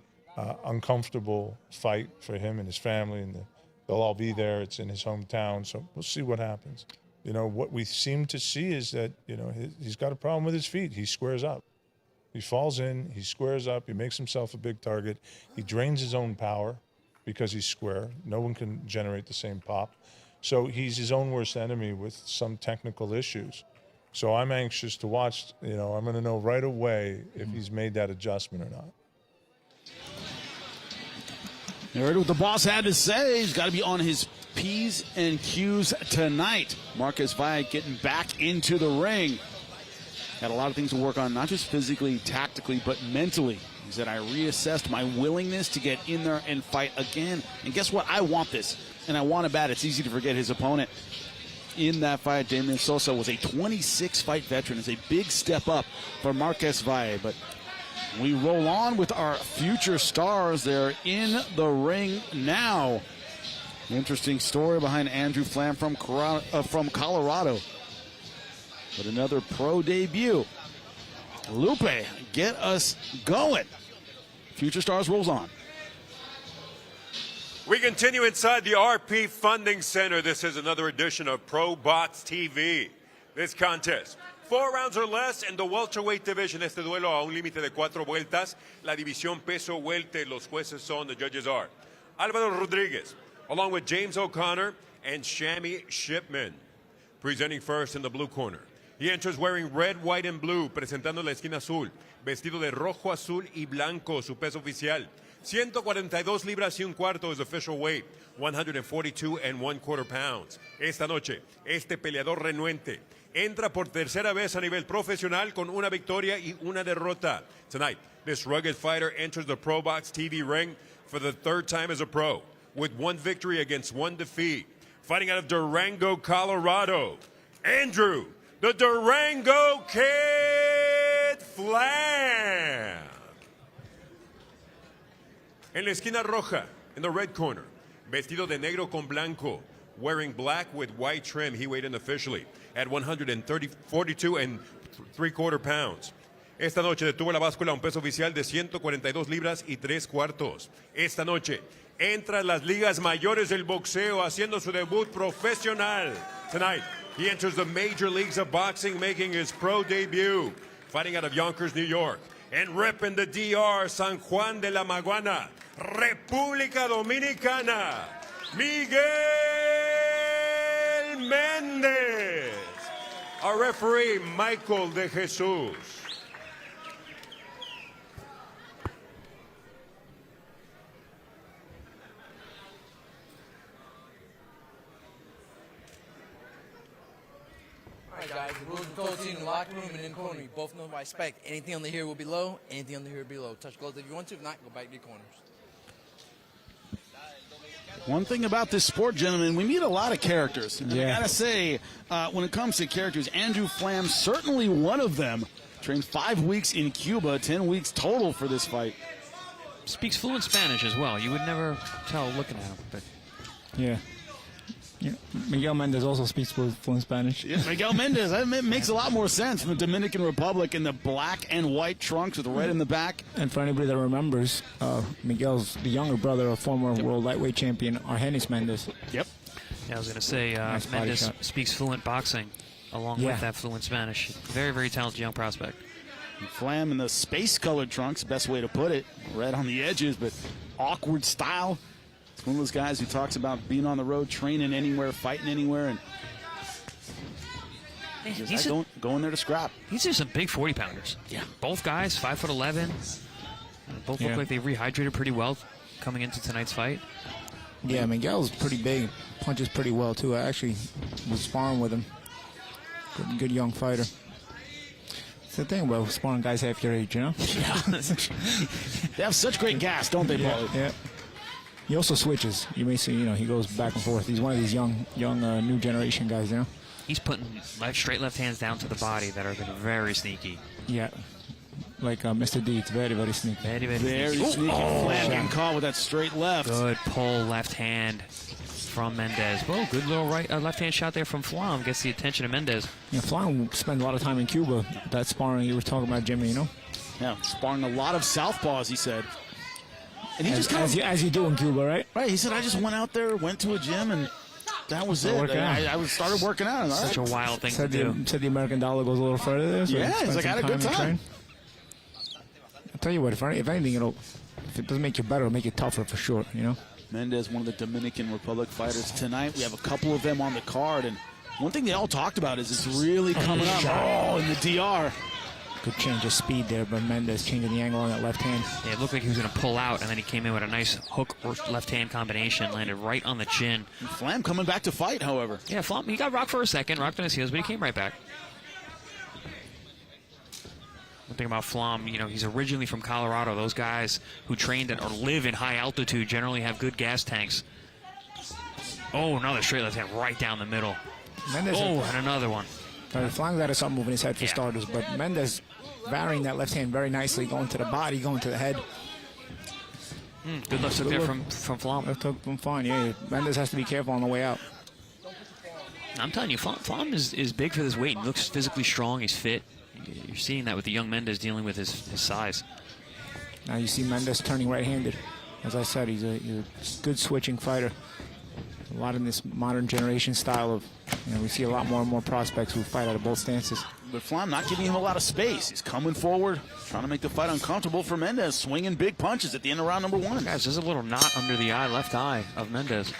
Speaker 7: uncomfortable fight for him and his family, and they'll all be there. It's in his hometown, so we'll see what happens. You know, what we seem to see is that, you know, he's got a problem with his feet. He squares up. He falls in, he squares up, he makes himself a big target. He drains his own power because he's square. No one can generate the same pop. So he's his own worst enemy with some technical issues. So I'm anxious to watch, you know, I'm going to know right away if he's made that adjustment or not.
Speaker 1: You heard what the boss had to say. He's got to be on his P's and Q's tonight. Marquez Valle getting back into the ring. Had a lot of things to work on, not just physically, tactically, but mentally. He said, I reassessed my willingness to get in there and fight again. And guess what? I want this, and I want it bad. It's easy to forget his opponent. in that fight. Damian Sosa was a 26-fight veteran. It's a big step up for Marquez Valle. But we roll on with our future stars. They're in the ring now. Interesting story behind Andrew Flam from Colorado. But another pro debut. Lupe, get us going. Future Stars rolls on.
Speaker 4: We continue inside the RP Funding Center. This is another edition of ProBox TV. This contest, 4 rounds or less in the welterweight division. Este duelo a un límite de 4 vueltas. La división peso welter. Los jueces son, the judges are Álvaro Rodríguez, along with James O'Connor and Shammy Shipman. Presenting first in the blue corner. He enters wearing red, white, and blue, presentando la esquina azul, vestido de rojo, azul y blanco, su peso oficial. 142 libras y un cuarto is official weight, 142 1/4 pounds. Esta noche, este peleador renuente entra por tercera vez a nivel profesional con una victoria y una derrota. Tonight, this rugged fighter enters the ProBox TV ring for the 3rd time as a pro, with 1 victory against 1 defeat. Fighting out of Durango, Colorado, Andrew the Durango Kid Flam. En la esquina roja, in the red corner, vestido de negro con blanco, wearing black with white trim, he weighed in officially at 142 3/4 pounds. Esta noche detuvo la báscula a un peso oficial de 142 libras y 3 cuartos. Esta noche entra a las ligas mayores del boxeo haciendo su debut profesional. Tonight, he enters the major leagues of boxing, making his pro debut, fighting out of Yonkers, New York, and repping the DR, San Juan de la Maguana, República Dominicana, Miguel Méndez. Our referee, Michael de Jesus.
Speaker 9: All right, guys, the rules and codes in the locker room and in the corner. You both know what I expect. Anything on the here will be low, anything on the here will be low. Touch gloves if you want to. If not, go back to your corners.
Speaker 1: One thing about this sport, gentlemen, we meet a lot of characters. And I gotta say, when it comes to characters, Andrew Flam certainly one of them. Trained 5 weeks in Cuba, 10 weeks total for this fight.
Speaker 2: Speaks fluent Spanish as well. You would never tell looking at him. But
Speaker 3: Yeah. Miguel Mendez also speaks fluent Spanish.
Speaker 1: Yeah, Miguel Mendez, that makes a lot more sense from the Dominican Republic in the black and white trunks with red in the back.
Speaker 3: And for anybody that remembers, Miguel's the younger brother of former world lightweight champion Argenis Mendez.
Speaker 1: Yep.
Speaker 2: yeah, I was going to say,
Speaker 3: Nice body
Speaker 2: Mendez
Speaker 3: shot.
Speaker 2: speaks fluent boxing along with that fluent Spanish. Very, very talented young prospect.
Speaker 1: Flam in the space-colored trunks, best way to put it. Red on the edges, but awkward style. He's one of those guys who talks about being on the road, training anywhere, fighting anywhere, and going there to scrap.
Speaker 2: These are some big 40-pounders.
Speaker 1: Yeah.
Speaker 2: Both guys, 5'11". Both look like they rehydrated pretty well coming into tonight's fight.
Speaker 3: Yeah, Miguel's pretty big. Punches pretty well, too. I actually was sparring with him. Good young fighter. It's the thing about sparring guys half your age, you know?
Speaker 1: Yeah. They have such great gas, don't they, Paul?
Speaker 3: Yeah. He also switches. You may see, he goes back and forth. He's one of these young new generation guys, you know?
Speaker 2: He's putting straight left hands down to the body that are very sneaky.
Speaker 3: Yeah. Like Mr. D, it's very, very sneaky.
Speaker 1: Very sneaky. Flam getting caught with that straight left.
Speaker 2: Good pull left hand from Mendez. Whoa, good little left hand shot there from Flam. Gets the attention of Mendez.
Speaker 3: Yeah, Flam spent a lot of time in Cuba. That sparring you were talking about, Jimmy,
Speaker 1: Yeah, sparring a lot of southpaws, he said. And he
Speaker 3: as you do in Cuba, right?
Speaker 1: Right, he said, I just went out there, went to a gym, and that was it. I started working out.
Speaker 2: Such a wild thing to do.
Speaker 3: Said the American dollar goes a little further there. So
Speaker 1: yeah, it's like I had a good time.
Speaker 3: I'll tell you what, if anything, if it doesn't make you better, it'll make you tougher for sure,
Speaker 1: Mendez, one of the Dominican Republic fighters tonight. We have a couple of them on the card, and one thing they all talked about is it's really coming up. Oh, in the DR.
Speaker 3: Good change of speed there, but Mendez changing the angle on that left hand.
Speaker 2: Yeah, it looked like he was going to pull out, and then he came in with a nice hook left-hand combination, landed right on the chin.
Speaker 1: Flam coming back to fight, however.
Speaker 2: Yeah, Flam, he got rocked for a second, rocked on his heels, but he came right back. One thing about Flam, he's originally from Colorado. Those guys who trained or live in high altitude generally have good gas tanks. Oh, another straight left hand right down the middle.
Speaker 3: Mendez.
Speaker 2: Oh, and another one.
Speaker 3: Flam's got to start moving his head for starters, but Mendez varying that left hand very nicely, going to the body, going to the head.
Speaker 2: Good left hook there from Flam.
Speaker 3: Left hook from fine. Yeah, Mendez has to be careful on the way out.
Speaker 2: I'm telling you, Flam is big for this weight. He looks physically strong. He's fit. You're seeing that with the young Mendez dealing with his size.
Speaker 3: Now you see Mendez turning right-handed. As I said, he's a good switching fighter. A lot in this modern generation style of, we see a lot more and more prospects who fight out of both stances.
Speaker 1: But Flam not giving him a lot of space. He's coming forward, trying to make the fight uncomfortable for Mendez, swinging big punches at the end of round number 1.
Speaker 2: Guys, there's a little knot under the eye, left eye of Mendez.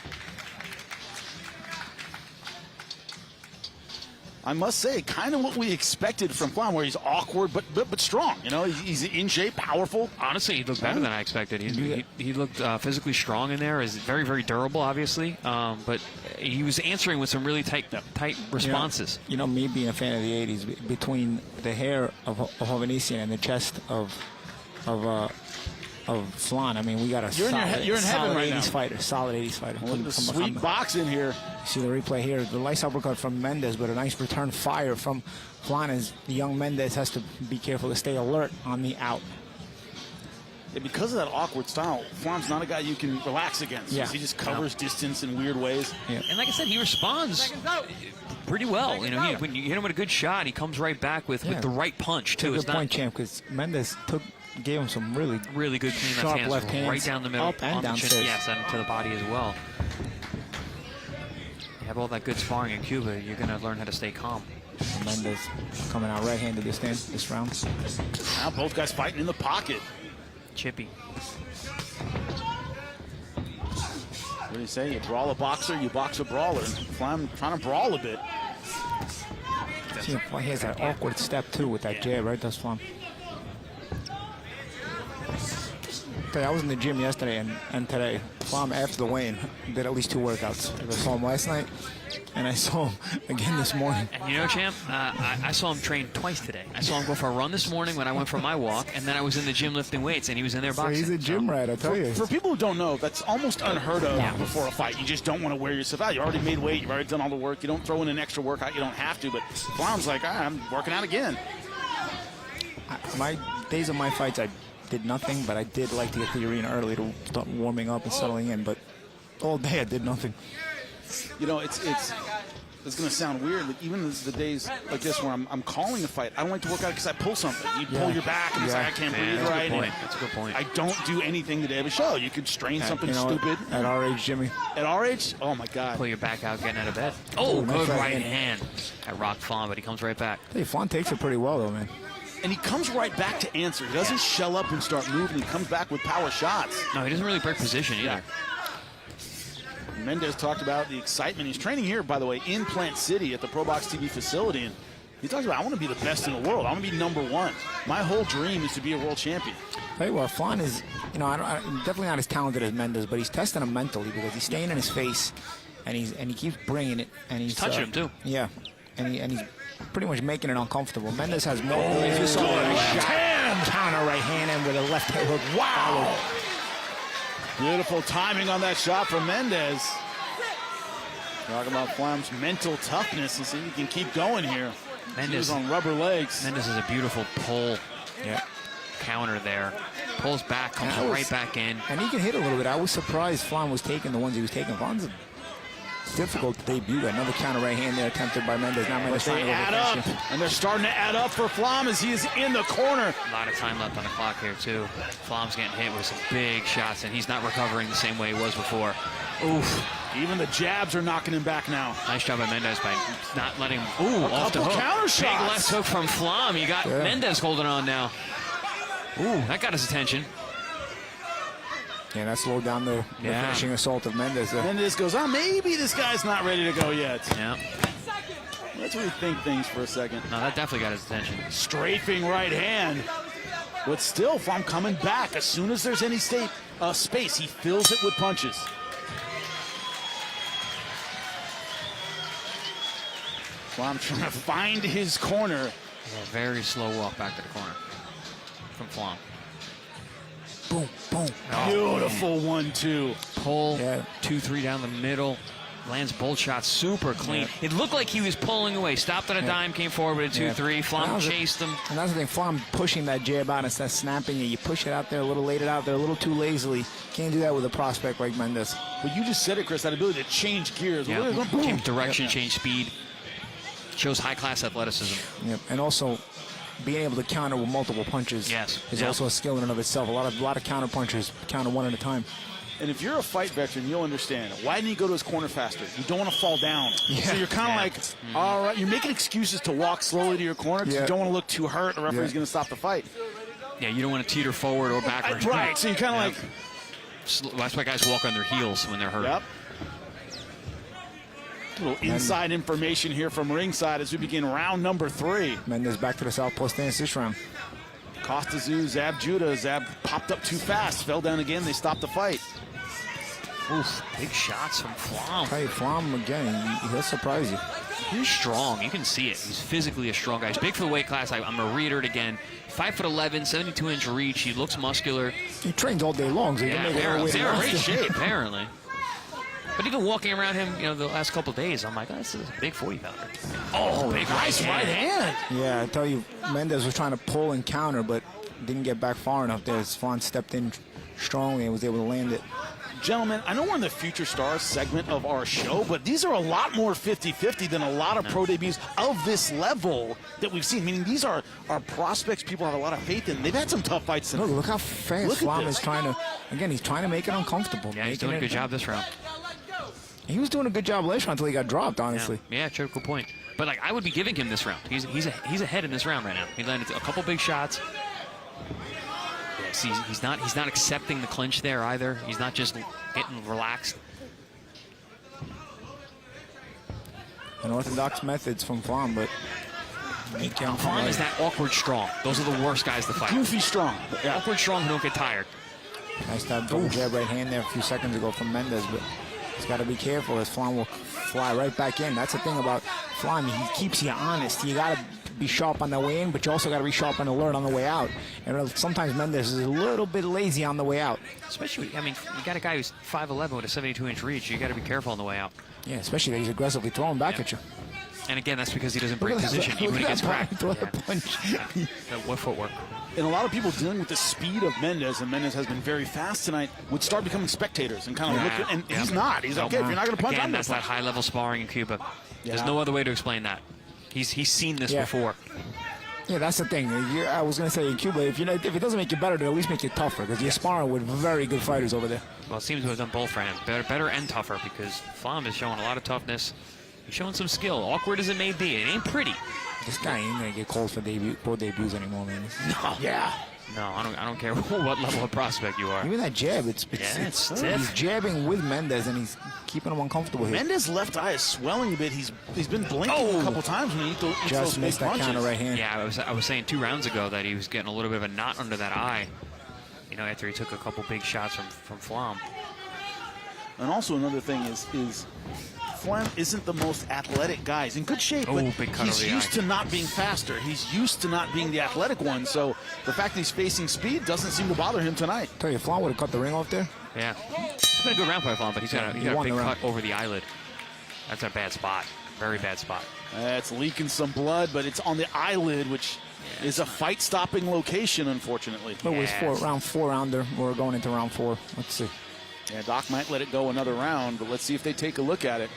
Speaker 1: I must say, kind of what we expected from Flam, where he's awkward but strong. He's in shape, powerful.
Speaker 2: Honestly, he looked better than I expected. He looked physically strong in there. Is very, very durable, obviously. But he was answering with some really tight responses.
Speaker 3: Me being a fan of the 80s, between the hair of Hovhannissian and the chest of Flan, I mean, we got a
Speaker 1: you're in heaven right
Speaker 3: 80s
Speaker 1: now.
Speaker 3: fighter, solid 80s fighter.
Speaker 1: Look at the sweet box in here.
Speaker 3: See the replay here. The nice uppercut from Mendez, but a nice return fire from Flan as the young Mendez has to be careful to stay alert on the out.
Speaker 1: Yeah, because of that awkward style, Flam's not a guy you can relax against.
Speaker 3: Yeah.
Speaker 1: He just covers distance in weird ways.
Speaker 3: Yeah.
Speaker 2: And like I said, he responds pretty well. When you hit him with a good shot, he comes right back with the right punch, too.
Speaker 3: Good point, champ, because Mendez gave him some really
Speaker 2: good clean
Speaker 3: sharp left hands,
Speaker 2: right down the middle,
Speaker 3: up and
Speaker 2: on the
Speaker 3: downstairs.
Speaker 2: chin, yes, and to the body as well. You have all that good sparring in Cuba, you're going to learn how to stay calm.
Speaker 3: Mendez coming out right-handed this round.
Speaker 1: Now both guys fighting in the pocket.
Speaker 2: Chippy.
Speaker 1: What do you say? You brawl a boxer, you box a brawler. Flam trying to brawl a bit.
Speaker 3: See, he has that awkward step, too, with that jab, right? That's Flam. I was in the gym yesterday and today. Flam, after the weigh-in, did at least 2 workouts. I saw him last night, and I saw him again this morning.
Speaker 2: And champ, I saw him train twice today. I saw him go for a run this morning when I went for my walk, and then I was in the gym lifting weights, and he was in there boxing.
Speaker 3: So he's a gym rat, I tell you.
Speaker 1: For people who don't know, that's almost unheard of before a fight. You just don't want to wear yourself out. You already made weight. You've already done all the work. You don't throw in an extra workout. You don't have to. But Flam's like, I'm working out again.
Speaker 3: My days of my fights, I did nothing, but I did like to get to the arena early to start warming up and settling in. But all day I did nothing. It's going to sound weird, but even the days like this where I'm calling a fight, I don't like to work out because I pull something. You pull your back and it's like I can't breathe right.
Speaker 2: That's a good point.
Speaker 1: I don't do anything the day of a show. You could strain something stupid.
Speaker 3: At our age, Jimmy.
Speaker 1: At our age? Oh, my God.
Speaker 2: Pull your back out getting out of bed. Oh,
Speaker 3: nice
Speaker 2: good
Speaker 3: right
Speaker 2: right
Speaker 3: hand.
Speaker 2: hand. I rocked Flan, but he comes right back.
Speaker 3: Hey, Flan takes it pretty well, though, man.
Speaker 1: And he comes right back to answer. He doesn't shell up and start moving. He comes back with power shots.
Speaker 2: No, he doesn't really break position either.
Speaker 1: Mendez talked about the excitement. He's training here, by the way, in Plant City at the ProBox TV facility. And he talks about, I want to be the best in the world. I want to be #1. My whole dream is to be a world champion.
Speaker 3: Hey, well, Flan is, definitely not as talented as Mendez, but he's testing him mentally because he's staying in his face, and he keeps bringing it, and he's
Speaker 2: touching him too.
Speaker 3: Yeah, and he's pretty much making it uncomfortable. Mendez has more. If you saw that counter right hand and with a left hook. Wow.
Speaker 1: Beautiful timing on that shot from Mendez. Talking about Flam's mental toughness and see if he can keep going here.
Speaker 2: Mendez
Speaker 1: on rubber legs.
Speaker 2: Mendez is a beautiful pull.
Speaker 3: Yeah.
Speaker 2: Counter there. Pulls back, comes right back in.
Speaker 3: And he can hit a little bit. I was surprised Flan was taking the ones he was taking. Flan's a difficult debut. Another counter right hand there attempted by Mendez. Now Mendez
Speaker 1: they add up, and they're starting to add up for Flam as he is in the corner.
Speaker 2: A lot of time left on the clock here, too. Flam's getting hit with some big shots, and he's not recovering the same way he was before.
Speaker 1: Oof. Even the jabs are knocking him back now.
Speaker 2: Nice job by Mendez by not letting him. Ooh, off the hook.
Speaker 1: Counter shots.
Speaker 2: Big left hook from Flam. You got Mendez holding on now. Ooh, that got his attention.
Speaker 3: Yeah, that slowed down the finishing assault of Mendez.
Speaker 1: Mendez goes, maybe this guy's not ready to go yet.
Speaker 2: Yeah.
Speaker 1: Let's rethink things for a second.
Speaker 2: No, that definitely got his attention.
Speaker 1: Strafing right hand. But still, Flam coming back. As soon as there's any space, he fills it with punches. Flam trying to find his corner.
Speaker 2: A very slow walk back to the corner from Flam.
Speaker 3: Boom, boom.
Speaker 1: Beautiful 1-2.
Speaker 2: Pull, 2-3 down the middle. Lands both shots super clean. It looked like he was pulling away. Stopped on a dime, came forward at 2-3. Flom chased him.
Speaker 3: And that's the thing. Flom pushing that jab out instead of snapping it. You push it out there a little, laid it out there a little too lazily. Can't do that with a prospect like Mendes.
Speaker 1: But you just said it, Chris, that ability to change gears.
Speaker 2: Yeah. Change direction, change speed. Shows high-class athleticism.
Speaker 3: Yep. And also being able to counter with multiple punches is also a skill in and of itself. A lot of counter punchers counter one at a time.
Speaker 1: And if you're a fight veteran, you'll understand. Why didn't he go to his corner faster? You don't want to fall down. So you're kind of like, all right, you're making excuses to walk slowly to your corner because you don't want to look too hurt. The referee's going to stop the fight.
Speaker 2: Yeah, you don't want to teeter forward or backwards.
Speaker 1: Right. So you're kind of like.
Speaker 2: That's why guys walk on their heels when they're hurt.
Speaker 1: Yep. A little inside information here from ringside as we begin round number 3.
Speaker 3: Mendes back to the southpaw stance this round.
Speaker 1: Costa Zoo, Zab Judah. Zab popped up too fast, fell down again. They stopped the fight.
Speaker 2: Oof, big shots from Flom.
Speaker 3: Hey, Flom again, he'll surprise you.
Speaker 2: He's strong. You can see it. He's physically a strong guy. He's big for the weight class. I'm going to reiterate again. 5'11", 72-inch reach. He looks muscular.
Speaker 3: He trains all day long, so he can make it all the way to
Speaker 2: great shape, apparently. But even walking around him, the last couple of days, I'm like, oh, this is a big 40-pounder. Oh, big
Speaker 1: nice right hand.
Speaker 3: Yeah, I tell you, Mendes was trying to pull and counter, but didn't get back far enough there. Flom stepped in strongly and was able to land it.
Speaker 1: Gentlemen, I know we're in the Future Stars segment of our show, but these are a lot more 50-50 than a lot of pro debuts of this level that we've seen. Meaning these are prospects people have a lot of faith in. They've had some tough fights.
Speaker 3: Look how fast Flom is trying to, again, he's trying to make it uncomfortable.
Speaker 2: Yeah, he's doing a good job this round.
Speaker 3: He was doing a good job last round until he got dropped, honestly.
Speaker 2: Yeah, good point. But like, I would be giving him this round. He's ahead in this round right now. He landed a couple big shots. Yeah, see, he's not accepting the clinch there either. He's not just getting relaxed.
Speaker 3: Unorthodox methods from Flom, but
Speaker 2: Flom is that awkward strong. Those are the worst guys to fight.
Speaker 1: Goofy strong.
Speaker 2: Yeah. Awkward strong who don't get tired.
Speaker 3: Nice double jab right hand there a few seconds ago from Mendes, but he's got to be careful as Flom will fly right back in. That's the thing about Flom. He keeps you honest. You got to be sharp on the way in, but you also got to be sharp and alert on the way out. And sometimes Mendes is a little bit lazy on the way out.
Speaker 2: Especially, I mean, you got a guy who's 5'11" with a 72-inch reach. You got to be careful on the way out.
Speaker 3: Yeah, especially that he's aggressively throwing back at you.
Speaker 2: And again, that's because he doesn't break position even when he gets cracked. What footwork.
Speaker 1: And a lot of people dealing with the speed of Mendes, and Mendes has been very fast tonight, would start becoming spectators and kind of look at, and he's not. He's okay if you're not going to punch.
Speaker 2: Again, that's that high-level sparring in Cuba. There's no other way to explain that. He's seen this before.
Speaker 3: Yeah, that's the thing. I was going to say in Cuba, if it doesn't make you better, then at least make you tougher, because you're sparring with very good fighters over there.
Speaker 2: Well, it seems to have done both for him. Better and tougher, because Flom is showing a lot of toughness. He's showing some skill. Awkward as it may be, it ain't pretty.
Speaker 3: This guy ain't going to get called for pro debuts anymore, man.
Speaker 2: No. Yeah. No, I don't care what level of prospect you are.
Speaker 3: Even that jab, it's he's jabbing with Mendes, and he's keeping him uncomfortable here.
Speaker 1: Mendes' left eye is swelling a bit. He's been blinking a couple times when he eats those big
Speaker 3: missed that
Speaker 1: punches.
Speaker 3: counter right hand.
Speaker 2: Yeah, I was saying 2 rounds ago that he was getting a little bit of a knot under that eye. After he took a couple big shots from Flom.
Speaker 1: And also another thing is Flom isn't the most athletic guy. He's in good shape, but he's used to not being faster. He's used to not being the athletic one. So the fact that he's facing speed doesn't seem to bother him tonight.
Speaker 3: Tell you, Flom would have cut the ring off there.
Speaker 2: Yeah. It's been a good round by Flom, but he's got a big cut over the eyelid. That's a bad spot. Very bad spot.
Speaker 1: It's leaking some blood, but it's on the eyelid, which is a fight-stopping location, unfortunately.
Speaker 3: It was round 4 rounder. We're going into round 4. Let's see.
Speaker 1: Yeah, Doc might let it go another round, but let's see if they take a look at it.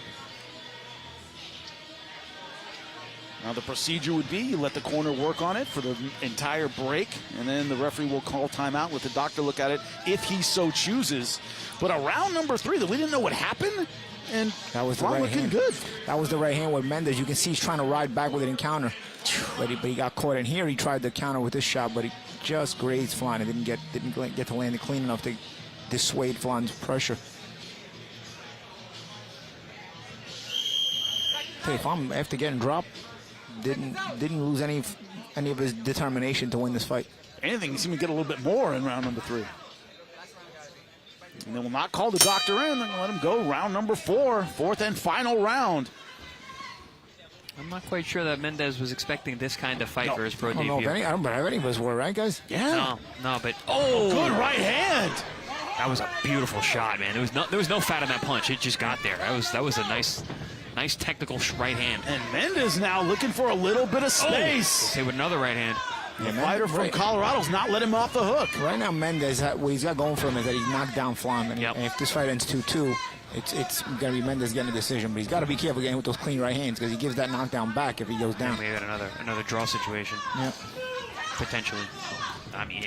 Speaker 1: Now, the procedure would be you let the corner work on it for the entire break, and then the referee will call timeout, let the doctor look at it if he so chooses. But around number 3, that we didn't know what happened, and
Speaker 3: that was the right
Speaker 1: looking
Speaker 3: hand.
Speaker 1: Good.
Speaker 3: That was the right hand with Mendes. You can see he's trying to ride back with it in counter, but he got caught in here. He tried to counter with this shot, but he just grazed Flom and didn't get to land it clean enough to dissuade Flom's pressure. Hey, Flom, after getting dropped, didn't lose any of his determination to win this fight.
Speaker 1: Anything, he seemed to get a little bit more in round number 3. And they will not call the doctor in. They're going to let him go round number 4, 4th and final round.
Speaker 2: I'm not quite sure that Mendes was expecting this kind of fight for his pro debut.
Speaker 3: I don't know if any of us were, right, guys?
Speaker 1: Yeah.
Speaker 2: No, but...
Speaker 1: Oh, good right hand.
Speaker 2: That was a beautiful shot, man. There was no fat on that punch. It just got there. That was a nice technical right hand.
Speaker 1: And Mendez now looking for a little bit of space.
Speaker 2: Say with another right hand.
Speaker 1: The fighter from Colorado's not letting him off the hook.
Speaker 3: Right now, Mendez, what he's got going for him is that he's knocked down Flom. And
Speaker 2: Yep.
Speaker 3: if this fight ends 2-2, it's going to be Mendez getting a decision. But he's got to be careful getting with those clean right hands because he gives that knockdown back if he goes down.
Speaker 2: We got another draw situation.
Speaker 3: Yep.
Speaker 2: Potentially. I mean,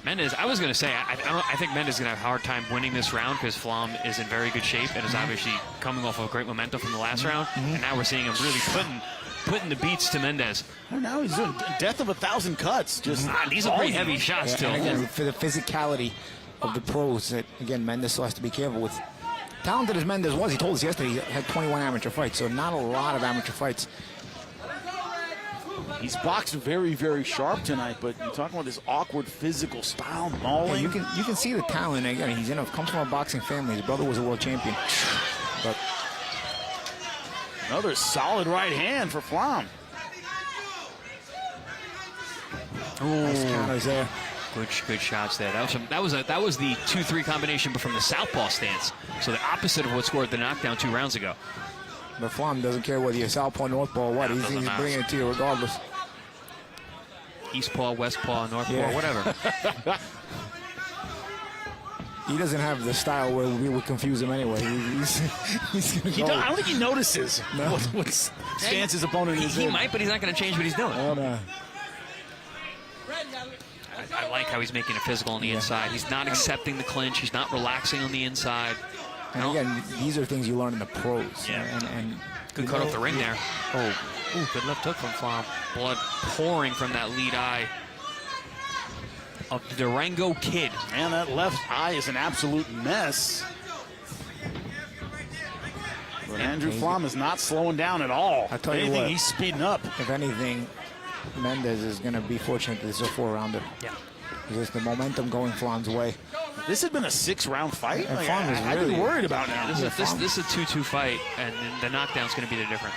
Speaker 2: Mendez, I was going to say, I think Mendez is going to have a hard time winning this round because Flom is in very good shape and is obviously coming off of great momentum from the last round. And now we're seeing him really putting the beats to Mendez.
Speaker 1: Oh, now he's doing death of 1,000 cuts. Just
Speaker 2: these are pretty heavy shots still.
Speaker 3: And again, for the physicality of the pros, that again, Mendez still has to be careful with. Talented as Mendez was, he told us yesterday he had 21 amateur fights, so not a lot of amateur fights.
Speaker 1: He's boxed very, very sharp tonight, but you're talking about this awkward physical style, mauling.
Speaker 3: Yeah, you can see the talent. Again, he's comes from a boxing family. His brother was a world champion. But
Speaker 1: another solid right hand for Flom.
Speaker 3: nice counters there.
Speaker 2: Good shots there. That was the 2-3 combination, but from the southpaw stance. So the opposite of what scored the knockdown 2 rounds ago.
Speaker 3: But Flom doesn't care whether you're southpaw, northpaw, or what. He's bringing it to you regardless.
Speaker 2: East paw, west paw, north paw, whatever.
Speaker 3: He doesn't have the style where we would confuse him anyway. He's gonna go.
Speaker 1: I don't think he notices what stance his opponent is
Speaker 2: He
Speaker 1: in.
Speaker 2: might, but he's not going to change what he's doing.
Speaker 3: Oh, no.
Speaker 2: I like how he's making it physical on the inside. He's not accepting the clinch. He's not relaxing on the inside.
Speaker 3: And again, these are things you learn in the pros.
Speaker 2: Yeah.
Speaker 3: And
Speaker 2: good cut off the ring there.
Speaker 3: Oh,
Speaker 2: Ooh, good left hook from Flom. Blood pouring from that lead eye of the Durango Kid.
Speaker 1: Man, that left eye is an absolute mess. But Andrew Flom is not slowing down at all.
Speaker 3: I tell you
Speaker 1: Anything,
Speaker 3: what,
Speaker 1: he's speeding up.
Speaker 3: if anything, Mendez is going to be fortunate that this is a 4-rounder.
Speaker 2: Yeah.
Speaker 3: Because the momentum going Flom's way.
Speaker 1: This had been a 6-round fight.
Speaker 3: And
Speaker 1: Like,
Speaker 3: Flom is
Speaker 1: I'd be
Speaker 3: really
Speaker 1: worried about now.
Speaker 2: This is a 2-2 fight, and the knockdown's going to be the difference.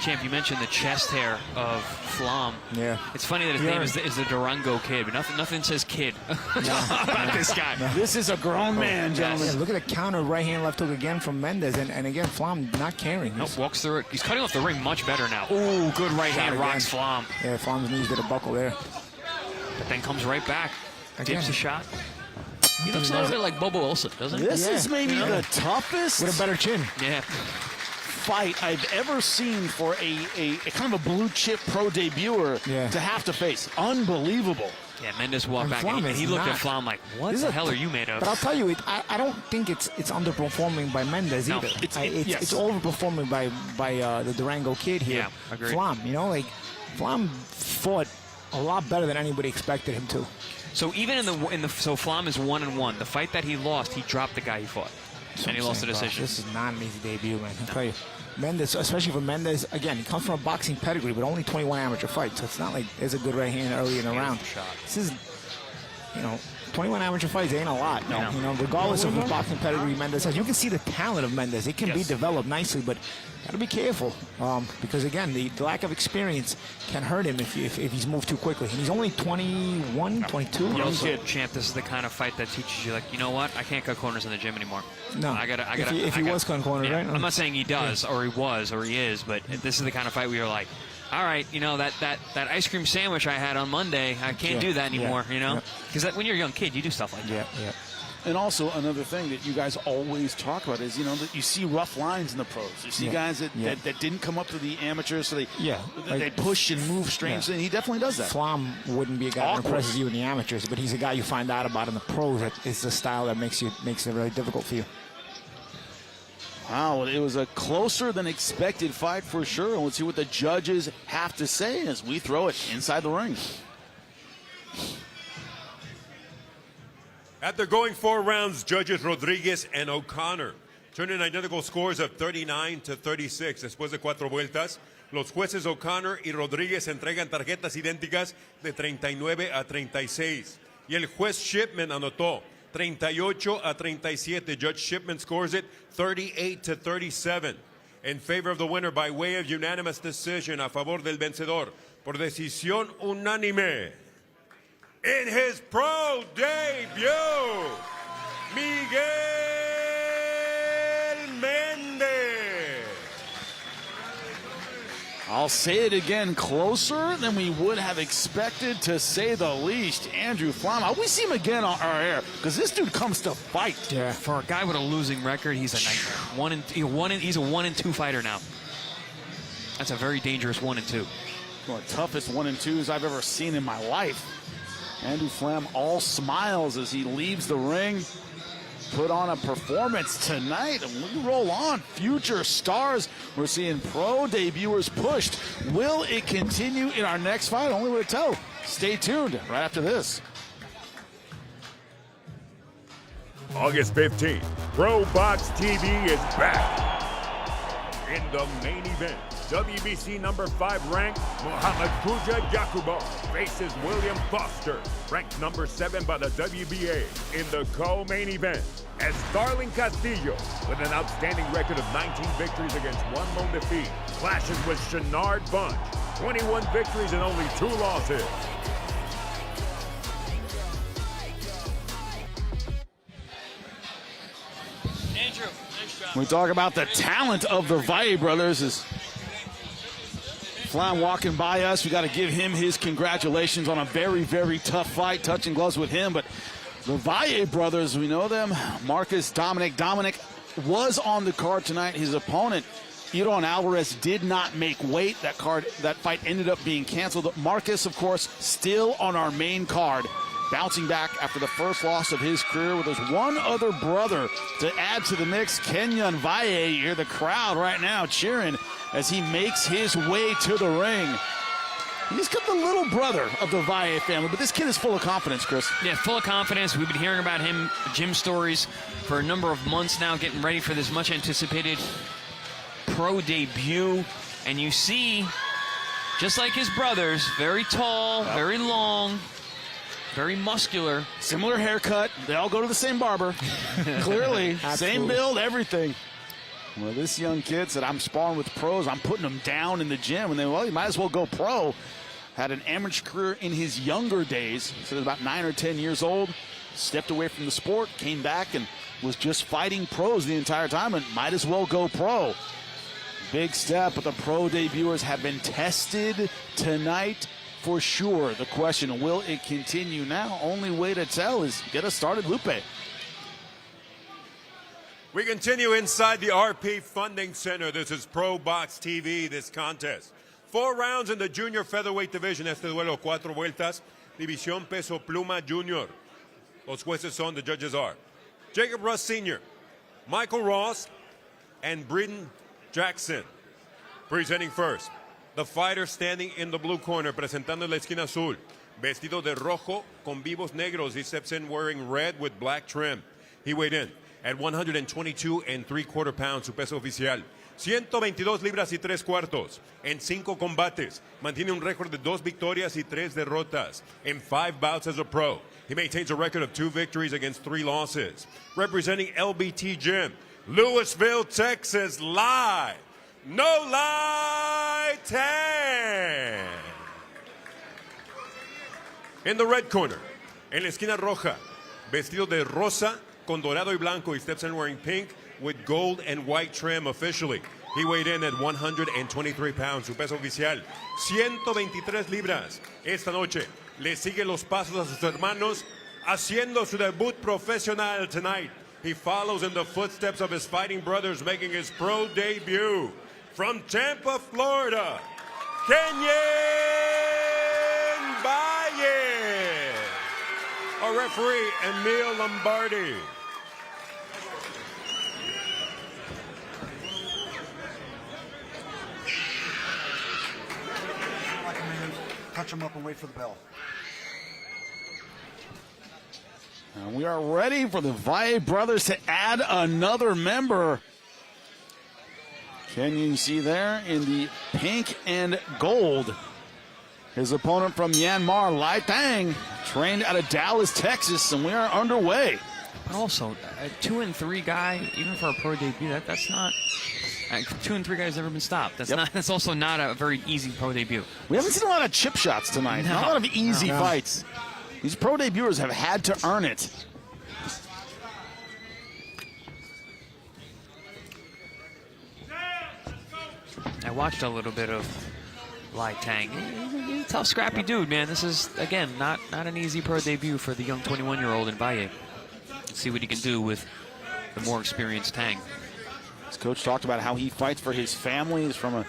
Speaker 2: Champ, you mentioned the chest hair of Flom.
Speaker 3: Yeah.
Speaker 2: It's funny that his name is the Durango Kid, but nothing says kid about this guy.
Speaker 1: This is a grown man, gentlemen.
Speaker 3: Yeah, look at the counter right hand left hook again from Mendez, and again Flom not caring.
Speaker 2: Nope, walks through it. He's cutting off the ring much better now. Ooh, good right hand rocks Flom.
Speaker 3: Yeah, Flom's knees did a buckle there.
Speaker 2: But then comes right back.
Speaker 3: Again.
Speaker 2: Dips a shot. He looks a little bit like Bobo Wilson, doesn't he?
Speaker 1: This is maybe the toughest
Speaker 3: With a better chin.
Speaker 2: Yeah.
Speaker 1: fight I've ever seen for a kind of a blue chip pro debuter to have to face. Unbelievable.
Speaker 2: Yeah, Mendez walked
Speaker 3: And
Speaker 2: back
Speaker 3: Flom
Speaker 2: and he
Speaker 3: is
Speaker 2: looked at
Speaker 3: not.
Speaker 2: Flom like, what the hell are you made of?
Speaker 3: But I'll tell you, I don't think it's underperforming by Mendez
Speaker 2: No,
Speaker 3: either.
Speaker 1: yes.
Speaker 3: It's overperforming by the Durango Kid here.
Speaker 2: Yeah, agreed.
Speaker 3: Flom, Flom fought a lot better than anybody expected him to.
Speaker 2: So even so Flom is 1-1. The fight that he lost, he dropped the guy he fought. And he lost the decision.
Speaker 3: This is not an easy debut, man. I'll tell you. Mendez, especially for Mendez, again, he comes from a boxing pedigree, but only 21 amateur fights, so it's not like there's a good right hand early in the round. This is, 21 amateur fights ain't a lot. No. Regardless of the boxing pedigree Mendez has, you can see the talent of Mendez. It can be developed nicely, but gotta be careful because again, the lack of experience can hurt him if he's moved too quickly. And he's only 21, 22.
Speaker 2: Champ, this is the kind of fight that teaches you, like, you know what? I can't cut corners in the gym anymore.
Speaker 3: No, if he was cutting corners, right?
Speaker 2: I'm not saying he does or he was or he is, but this is the kind of fight where you're like, all right, that ice cream sandwich I had on Monday, I can't do that anymore, Because when you're a young kid, you do stuff like that.
Speaker 3: Yeah.
Speaker 1: And also another thing that you guys always talk about is, that you see rough lines in the pros. You see guys that didn't come up to the amateurs, so they push and move strangely, and he definitely does that.
Speaker 3: Flom wouldn't be a guy that impresses you in the amateurs, but he's a guy you find out about in the pros. That is the style that makes it really difficult for you.
Speaker 1: Wow, it was a closer than expected fight for sure. And let's see what the judges have to say as we throw it inside the ring.
Speaker 4: After going 4 rounds, judges Rodriguez and O'Connor turned in identical scores of 39-36. Después de 4 vueltas, los jueces O'Connor y Rodriguez entregan tarjetas idénticas de 39-36. Y el juez Shipman anotó 38-37. Judge Shipman scores it 38-37 in favor of the winner by way of unanimous decision a favor del vencedor por decisión unánime. in his pro debut, Miguel Mendez.
Speaker 1: I'll say it again, closer than we would have expected, to say the least. Andrew Flama, we see him again on our air because this dude comes to fight.
Speaker 2: Yeah, for a guy with a losing record, he's a nightmare. He's a 1-2 fighter now. That's a very dangerous 1-2.
Speaker 1: One of the toughest 1-2s I've ever seen in my life. Andrew Flam all smiles as he leaves the ring. Put on a performance tonight, and we roll on. Future stars. We're seeing pro debuters pushed. Will it continue in our next fight? Only way to tell. Stay tuned right after this.
Speaker 6: August 15th, ProBox TV is back. In the main event, WBC number 5 ranked Muhammad Kuja Yakubov faces William Foster, ranked number 7 by the WBA. In the co-main event, as Starling Castillo, with an outstanding record of 19 victories against 1 lone defeat, clashes with Shenard Bunch, 21 victories and only 2 losses.
Speaker 2: Andrew, nice job.
Speaker 1: We talk about the talent of the Valle brothers. As Flam walking by us, we got to give him his congratulations on a very, very tough fight, touching gloves with him. But the Valle brothers, we know them. Marcus Dominic. Dominic was on the card tonight. His opponent, Iron Alvarez, did not make weight. That fight ended up being canceled. Marcus, of course, still on our main card, bouncing back after the first loss of his career. With his one other brother to add to the mix, Kenyon Valle. You hear the crowd right now cheering as he makes his way to the ring. He's got the little brother of the Valle family, but this kid is full of confidence, Chris.
Speaker 2: Yeah, full of confidence. We've been hearing about him, gym stories, for a number of months now, getting ready for this much-anticipated pro debut. And you see, just like his brothers, very tall, very long, very muscular.
Speaker 1: Similar haircut. They all go to the same barber. Clearly. Same build, everything. Well, this young kid said, I'm sparring with pros. I'm putting them down in the gym. And then, well, you might as well go pro. Had an amateur career in his younger days. So he was about 9 or 10 years old. Stepped away from the sport, came back, and was just fighting pros the entire time, and might as well go pro. Big step, but the pro debuters have been tested tonight for sure. The question, will it continue now? Only way to tell is get us started, Lupe.
Speaker 4: We continue inside the RP Funding Center. This is ProBox TV, this contest. 4 rounds in the junior featherweight division. Este duelo, 4 vueltas. División Peso Pluma Junior. Los jueces son, the judges are Jacob Russ Sr., Michael Ross, and Britton Jackson. Presenting first, the fighter standing in the blue corner, presentando en la esquina azul, vestido de rojo con vivos negros. He steps in wearing red with black trim. He weighed in at 122 3/4 pounds, su peso oficial. 122 libras y 3/4 en 5 combates. Mantiene un récord de 2 victorias y 3 derrotas in 5 bouts as a pro. He maintains a record of 2 victories against 3 losses. Representing LBT Gym, Louisville, Texas, live. No lie, 10. In the red corner, en la esquina roja, vestido de rosa con dorado y blanco. He steps in wearing pink with gold and white trim officially. He weighed in at 123 pounds, su peso oficial, 123 libras. Esta noche le sigue los pasos a sus hermanos, haciendo su debut profesional tonight. He follows in the footsteps of his fighting brothers, making his pro debut. From Tampa, Florida, Kenyon Valle. Our referee, Emil Lombardi.
Speaker 8: Touch him up and wait for the bell.
Speaker 1: And we are ready for the Valle brothers to add another member. Can you see there in the pink and gold? His opponent from Myanmar, Lai Tang, trained out of Dallas, Texas, and we are underway.
Speaker 2: But also, a 2-3 guy, even for a pro debut, that's not. 2-3 guys never been stopped. That's also not a very easy pro debut.
Speaker 1: We haven't seen a lot of chip shots tonight. Not a lot of easy fights. These pro debuters have had to earn it.
Speaker 2: I watched a little bit of Lai Tang. He's a tough, scrappy dude, man. This is, again, not an easy pro debut for the young 21-year-old in Valle. Let's see what he can do with the more experienced Tang.
Speaker 1: His coach talked about how he fights for his family. He's from a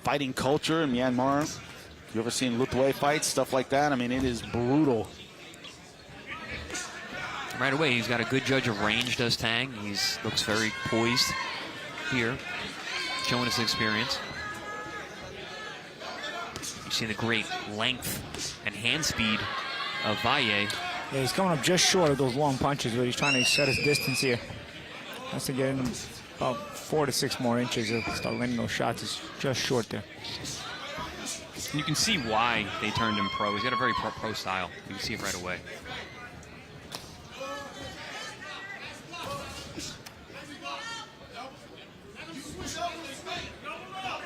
Speaker 1: fighting culture in Myanmar. You ever seen Lutwe fights, stuff like that? I mean, it is brutal.
Speaker 2: Right away, he's got a good judge of range, does Tang. He looks very poised here, showing his experience. You see the great length and hand speed of Valle.
Speaker 3: Yeah, he's coming up just short of those long punches, but he's trying to set his distance here. Has to get in about 4 to 6 more inches to start landing those shots. It's just short there.
Speaker 2: You can see why they turned him pro. He's got a very pro style. You can see it right away.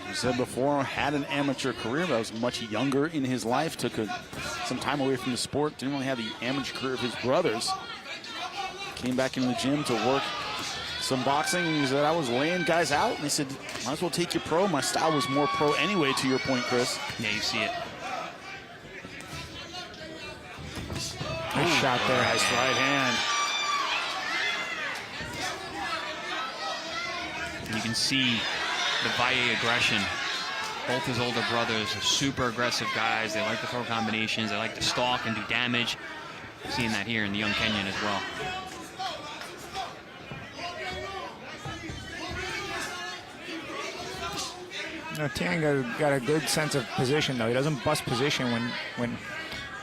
Speaker 1: He said before, had an amateur career, but was much younger in his life. Took some time away from the sport. Didn't really have the amateur career of his brothers. Came back in the gym to work some boxing, and he said, I was laying guys out, and they said, might as well take you pro. My style was more pro anyway, to your point, Chris.
Speaker 2: Yeah, you see it.
Speaker 3: Nice shot there.
Speaker 1: Nice right hand.
Speaker 2: You can see the Valle aggression. Both his older brothers are super aggressive guys. They like to throw combinations. They like to stalk and do damage. Seeing that here in the young Kenyan as well.
Speaker 3: Tang got a good sense of position, though. He doesn't bust position when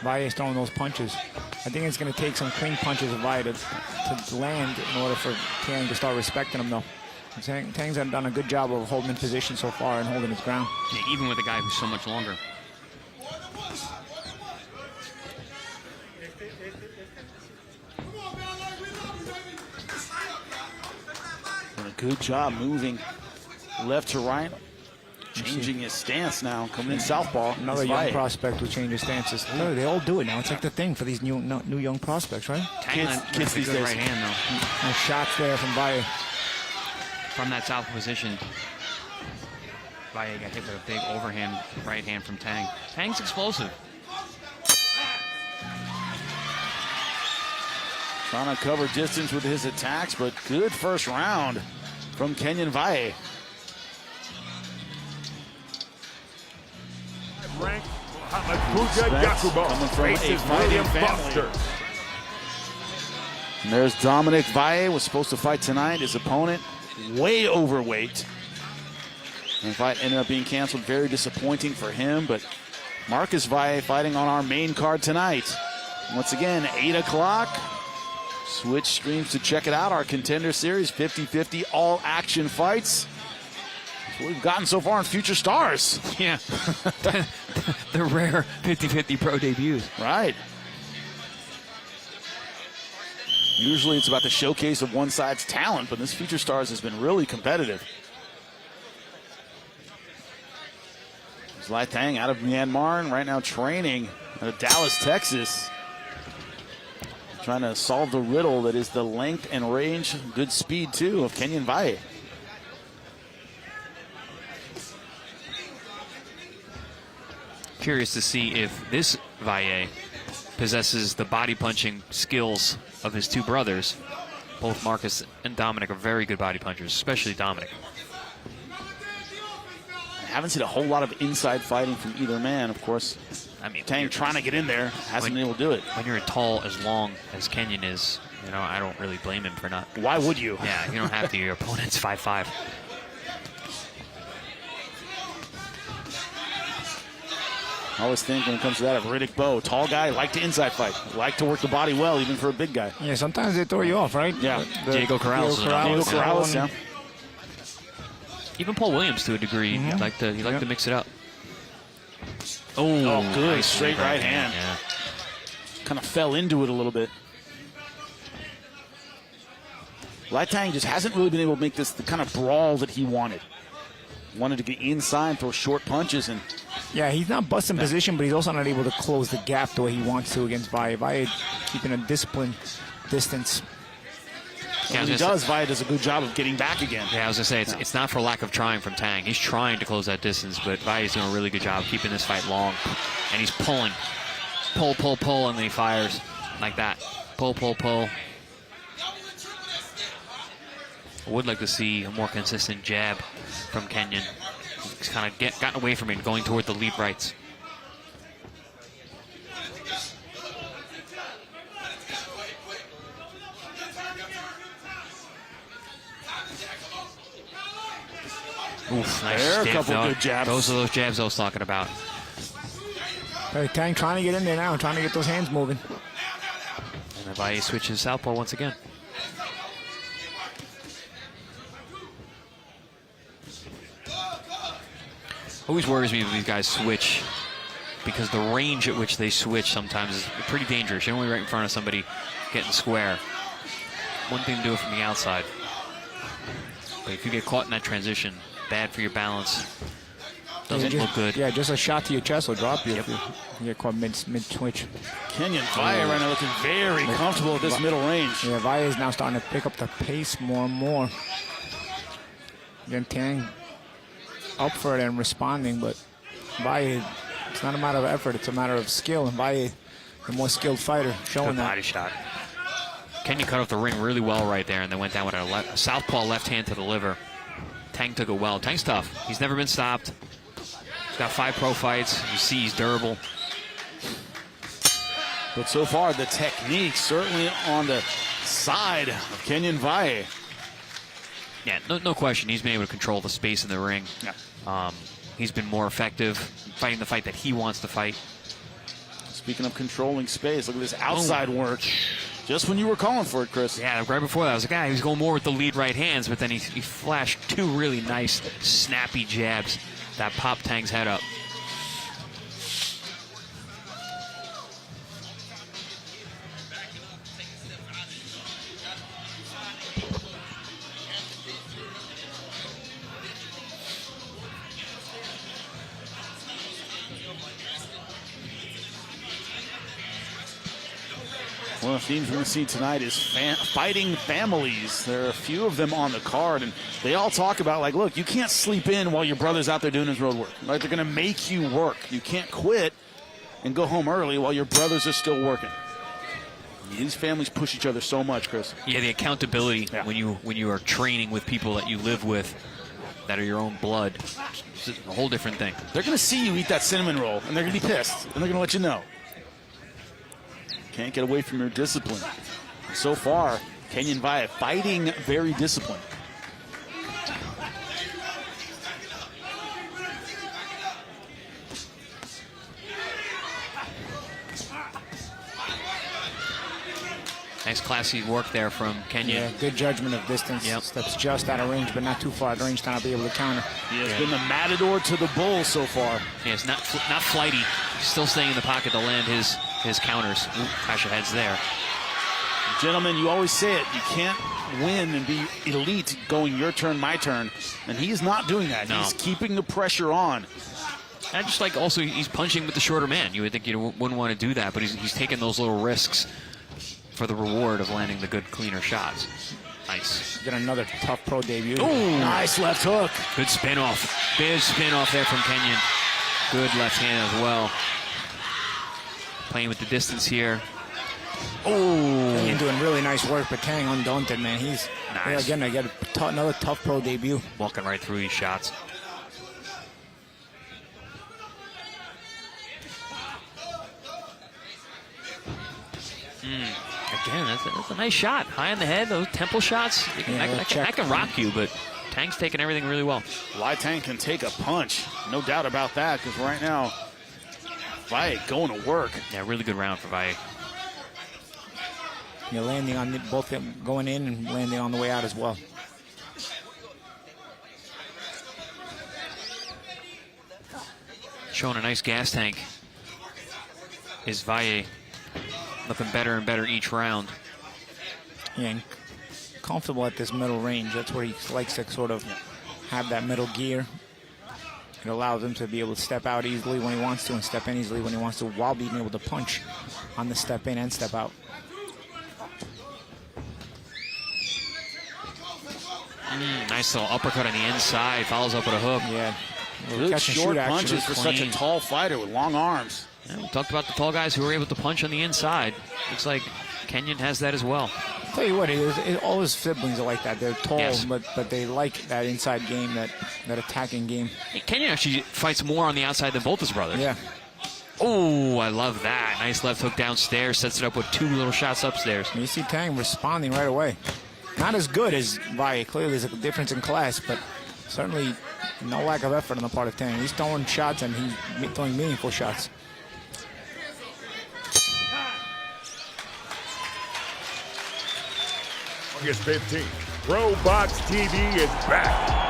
Speaker 3: Valle is throwing those punches. I think it's going to take some clean punches of Valle to land in order for Tang to start respecting him, though. Tang's done a good job of holding in position so far and holding his ground.
Speaker 2: Yeah, even with a guy who's so much longer.
Speaker 1: Doing a good job moving left to right. Changing his stance now, coming in southpaw.
Speaker 3: Another young prospect who changes stances. No, they all do it now. It's like the thing for these new young prospects, right?
Speaker 2: Kids these days. Right hand, though.
Speaker 3: Nice shots there from Valle.
Speaker 2: From that south position, Valle got hit with a big overhand right hand from Tang. Tang's explosive.
Speaker 1: Trying to cover distance with his attacks, but good first round from Kenyan Valle.
Speaker 6: Ranked Muhammad Yakubo
Speaker 1: coming from a
Speaker 6: faces
Speaker 1: fighting
Speaker 6: William
Speaker 1: family.
Speaker 6: Foster.
Speaker 1: And there's Dominic Valle, was supposed to fight tonight. His opponent, way overweight. And the fight ended up being canceled. Very disappointing for him, but Marcus Valle fighting on our main card tonight. Once again, 8 o'clock. Switch streams to check it out. Our Contender Series, 50-50 all-action fights. That's what we've gotten so far in Future Stars.
Speaker 2: Yeah. The rare 50-50 pro debuts.
Speaker 1: Right. Usually it's about the showcase of one side's talent, but this Future Stars has been really competitive. There's Lai Tang out of Myanmar and right now training out of Dallas, Texas. Trying to solve the riddle that is the length and range, good speed too, of Kenyan Valle.
Speaker 2: Curious to see if this Valle possesses the body punching skills of his two brothers. Both Marcus and Dominic are very good body punchers, especially Dominic.
Speaker 1: I haven't seen a whole lot of inside fighting from either man, of course.
Speaker 2: I mean,
Speaker 1: Tang trying to get in there, hasn't been able to do it.
Speaker 2: When you're as tall, as long as Kenyan is, you know, I don't really blame him for not.
Speaker 1: Why would you?
Speaker 2: Yeah, you don't have to. Your opponent's 5'5".
Speaker 1: I always think when it comes to that of Riddick Bowe, tall guy, like to inside fight, like to work the body well, even for a big guy.
Speaker 3: Yeah, sometimes they throw you off, right?
Speaker 1: Yeah.
Speaker 2: Diego Corrales.
Speaker 1: Diego Corrales, yeah.
Speaker 2: Even Paul Williams, to a degree, he liked to mix it up.
Speaker 1: Oh, good.
Speaker 2: Nice
Speaker 1: Straight right hand.
Speaker 2: Yeah.
Speaker 1: Kind of fell into it a little bit. Lai Tang just hasn't really been able to make this the kind of brawl that he wanted. Wanted to get inside, throw short punches, and
Speaker 3: Yeah, he's not busting position, but he's also not able to close the gap the way he wants to against Valle. Valle keeping a disciplined distance.
Speaker 1: When he does, Valle does a good job of getting back again.
Speaker 2: Yeah, I was going to say, it's not for lack of trying from Tang. He's trying to close that distance, but Valle's doing a really good job keeping this fight long. And he's pulling. Pull, pull, pull, and then he fires like that. Pull, pull, pull. I would like to see a more consistent jab from Kenyon. He's kind of gotten away from it, going toward the lead rights. Oof, nice
Speaker 1: there,
Speaker 2: stiff,
Speaker 1: a couple good jabs.
Speaker 2: Those are those jabs I was talking about.
Speaker 3: Tang trying to get in there now, trying to get those hands moving.
Speaker 2: And the Valle switches southpaw once again. Always worries me when these guys switch, because the range at which they switch sometimes is pretty dangerous. You're only right in front of somebody getting square. One thing to do it from the outside. But if you get caught in that transition, bad for your balance. Doesn't look good.
Speaker 3: Yeah, just a shot to your chest will drop you
Speaker 2: Yep.
Speaker 3: if you get caught mid-twitch.
Speaker 1: Kenyon Valle right now looking very comfortable at this middle range.
Speaker 3: Yeah, Valle is now starting to pick up the pace more and more. Again, Tang up for it and responding, but Valle, it's not a matter of effort, it's a matter of skill. And Valle, the more skilled fighter, showing
Speaker 2: Good
Speaker 3: that.
Speaker 2: body shot. Kenyon cut off the ring really well right there, and then went down with a southpaw left hand to the liver. Tang took it well. Tang's tough. He's never been stopped. He's got 5 pro fights. You see he's durable.
Speaker 1: But so far, the technique certainly on the side of Kenyon Valle.
Speaker 2: Yeah, no question. He's been able to control the space in the ring.
Speaker 1: Yeah.
Speaker 2: He's been more effective fighting the fight that he wants to fight.
Speaker 1: Speaking of controlling space, look at this outside work. Just when you were calling for it, Chris.
Speaker 2: Yeah, right before that, I was like, he was going more with the lead right hands, but then he flashed 2 really nice, snappy jabs that popped Tang's head up.
Speaker 1: One of the themes we're going to see tonight is fighting families. There are a few of them on the card, and they all talk about, like, look, you can't sleep in while your brother's out there doing his road work. Like, they're going to make you work. You can't quit and go home early while your brothers are still working. These families push each other so much, Chris.
Speaker 2: Yeah, the accountability when you are training with people that you live with that are your own blood. It's a whole different thing.
Speaker 1: They're going to see you eat that cinnamon roll, and they're going to be pissed, and they're going to let you know. Can't get away from your discipline. So far, Kenyon Valle fighting very disciplined.
Speaker 2: Nice classy work there from Kenyon.
Speaker 3: Yeah, good judgment of distance.
Speaker 2: Yep.
Speaker 3: Steps just out of range, but not too far out of range to not be able to counter.
Speaker 1: He has been the matador to the bull so far.
Speaker 2: Yeah, it's not flighty. He's still staying in the pocket to land his counters. Ooh, clash of heads there.
Speaker 1: Gentlemen, you always say it. You can't win and be elite going your turn, my turn. And he's not doing that.
Speaker 2: No.
Speaker 1: He's keeping the pressure on.
Speaker 2: And just like also he's punching with the shorter man. You would think you wouldn't want to do that, but he's taking those little risks for the reward of landing the good, cleaner shots. Nice.
Speaker 3: Get another tough pro debut.
Speaker 2: Ooh,
Speaker 1: Nice left hook.
Speaker 2: good spin off. Big spin off there from Kenyon. Good left hand as well. Playing with the distance here. Oh,
Speaker 3: Kenyon doing really nice work, but Tang undaunted, man. He's
Speaker 2: Nice.
Speaker 3: again, they get another tough pro debut.
Speaker 2: walking right through these shots. Again, that's a nice shot. High on the head, those temple shots. I can rock you, but Tang's taking everything really well.
Speaker 1: Lai Tang can take a punch. No doubt about that, because right now, Valle going to work.
Speaker 2: Yeah, really good round for Valle.
Speaker 3: You're landing on both them going in and landing on the way out as well.
Speaker 2: Showing a nice gas tank is Valle. Looking better and better each round.
Speaker 3: Yeah, and comfortable at this middle range. That's where he likes to sort of have that middle gear. It allows him to be able to step out easily when he wants to and step in easily when he wants to, while being able to punch on the step in and step out.
Speaker 2: Nice little uppercut on the inside. Follows up with a hook.
Speaker 3: Yeah.
Speaker 1: Good
Speaker 3: Catch and
Speaker 1: short
Speaker 3: shoot action
Speaker 1: punches
Speaker 3: is
Speaker 1: for such a
Speaker 2: clean.
Speaker 1: tall fighter with long arms.
Speaker 2: Yeah, we talked about the tall guys who were able to punch on the inside. Looks like Kenyon has that as well.
Speaker 3: I'll tell you what, all his siblings are like that. They're tall,
Speaker 2: Yes.
Speaker 3: but they like that inside game, that attacking game.
Speaker 2: Hey, Kenyon actually fights more on the outside than both his brothers.
Speaker 3: Yeah.
Speaker 2: Oh, I love that. Nice left hook downstairs. Sets it up with 2 little shots upstairs.
Speaker 3: You see Tang responding right away. Not as good as Valle. Clearly, there's a difference in class, but certainly no lack of effort on the part of Tang. He's throwing shots, and he's throwing meaningful shots.
Speaker 6: August 15th, ProBox TV is back.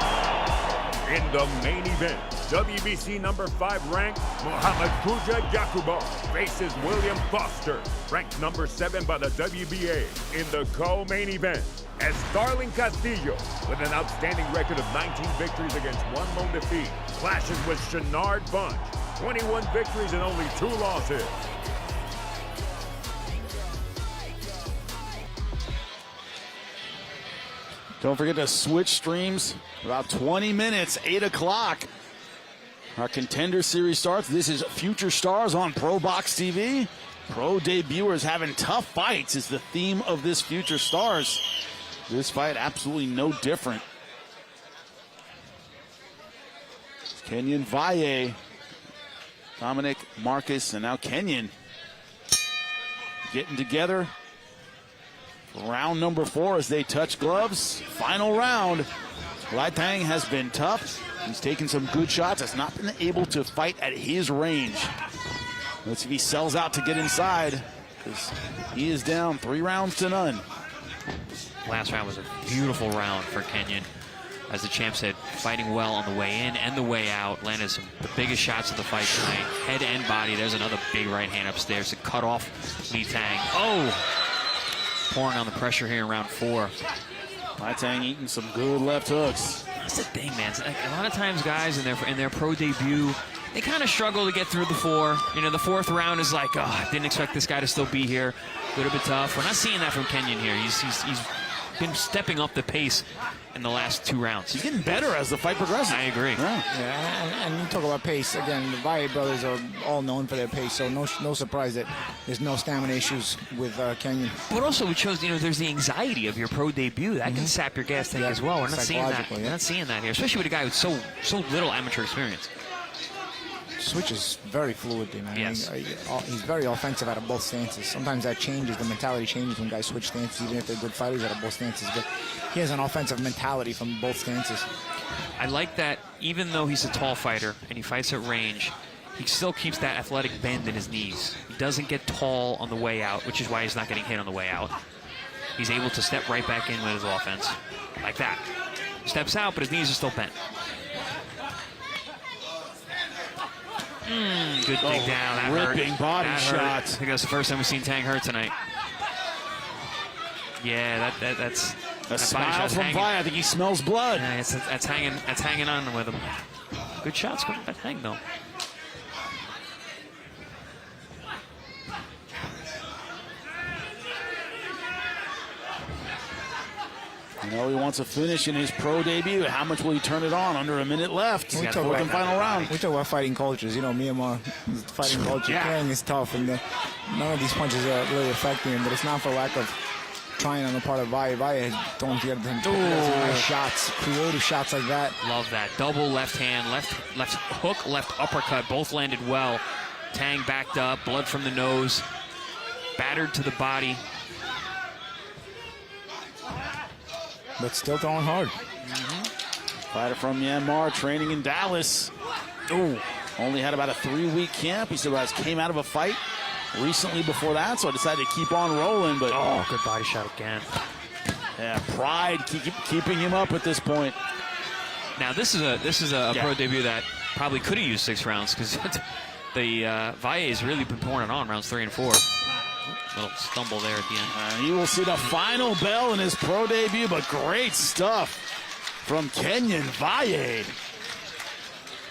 Speaker 6: In the main event, WBC number 5 ranked Muhammad Kuja Yakubov faces William Foster, ranked number 7 by the WBA. In the co-main event, as Starling Castillo, with an outstanding record of 19 victories against 1 lone defeat, clashes with Shenard Bunch, 21 victories and only 2 losses.
Speaker 1: Don't forget to switch streams. About 20 minutes, 8 o'clock. Our Contender Series starts. This is Future Stars on ProBox TV. Pro debuters having tough fights is the theme of this Future Stars. This fight absolutely no different. Kenyon Valle, Dominic Marcus, and now Kenyon getting together. Round number 4 as they touch gloves. Final round. Lai Tang has been tough. He's taken some good shots. Has not been able to fight at his range. Let's see if he sells out to get inside, because he is down 3 rounds to none.
Speaker 2: Last round was a beautiful round for Kenyon. As the champ said, fighting well on the way in and the way out. Landed the biggest shots of the fight tonight. Head and body. There's another big right hand upstairs to cut off Lai Tang. Oh! Pouring on the pressure here in round 4.
Speaker 1: Lai Tang eating some good left hooks.
Speaker 2: That's the thing, man. Like, a lot of times guys in their pro debut, they kind of struggle to get through the 4. You know, the 4th round is like, oh, I didn't expect this guy to still be here. A little bit tough. We're not seeing that from Kenyon here. He's been stepping up the pace in the last 2 rounds.
Speaker 1: He's getting better as the fight progresses.
Speaker 2: I agree.
Speaker 3: Yeah, and you talk about pace. Again, the Valle brothers are all known for their pace, so no surprise that there's no stamina issues with Kenyon.
Speaker 2: But also, we chose, there's the anxiety of your pro debut. That can sap your gas tank as well. We're not seeing that.
Speaker 3: Psychologically,
Speaker 2: We're not seeing that here, especially with a guy with so little amateur experience.
Speaker 3: Switch is very fluid, man.
Speaker 2: Yes.
Speaker 3: He's very offensive out of both stances. Sometimes that changes, the mentality changes when guys switch stances, even if they're good fighters out of both stances. But he has an offensive mentality from both stances.
Speaker 2: I like that even though he's a tall fighter and he fights at range, he still keeps that athletic bend in his knees. He doesn't get tall on the way out, which is why he's not getting hit on the way out. He's able to step right back in with his offense, like that. Steps out, but his knees are still bent. Good dig down. That
Speaker 1: ripping
Speaker 2: hurt.
Speaker 1: body
Speaker 2: That hurt.
Speaker 1: shots.
Speaker 2: I think that's the first time we've seen Tang hurt tonight. Yeah, that's
Speaker 1: A smile from
Speaker 2: hanging.
Speaker 1: Valle. I think he smells blood.
Speaker 2: Yeah, that's hanging on with him. Good shots from that Tang though.
Speaker 1: You know he wants a finish in his pro debut. How much will he turn it on? Under a minute left.
Speaker 3: We
Speaker 1: Fourth
Speaker 3: talk
Speaker 1: and final round.
Speaker 3: We talk about fighting cultures. Myanmar fighting culture.
Speaker 1: Yeah.
Speaker 3: Playing is tough, and none of these punches are really affecting him. But it's not for lack of trying on the part of Valle. Valle has thrown together some nice shots, creative shots like that.
Speaker 2: Love that. Double left hand, left hook, left uppercut. Both landed well. Tang backed up, blood from the nose, battered to the body.
Speaker 3: But still throwing hard.
Speaker 1: Fighter from Myanmar, training in Dallas. Only had about a 3-week camp. He said came out of a fight recently before that, so I decided to keep on rolling. But
Speaker 2: Good body shot again.
Speaker 1: yeah, pride keeping him up at this point.
Speaker 2: Now this is a pro debut that probably could have used 6 rounds because the Valle has really been pouring it on rounds 3 and 4. Little stumble there at the end.
Speaker 1: He will see the final bell in his pro debut, but great stuff from Kenyon Valle.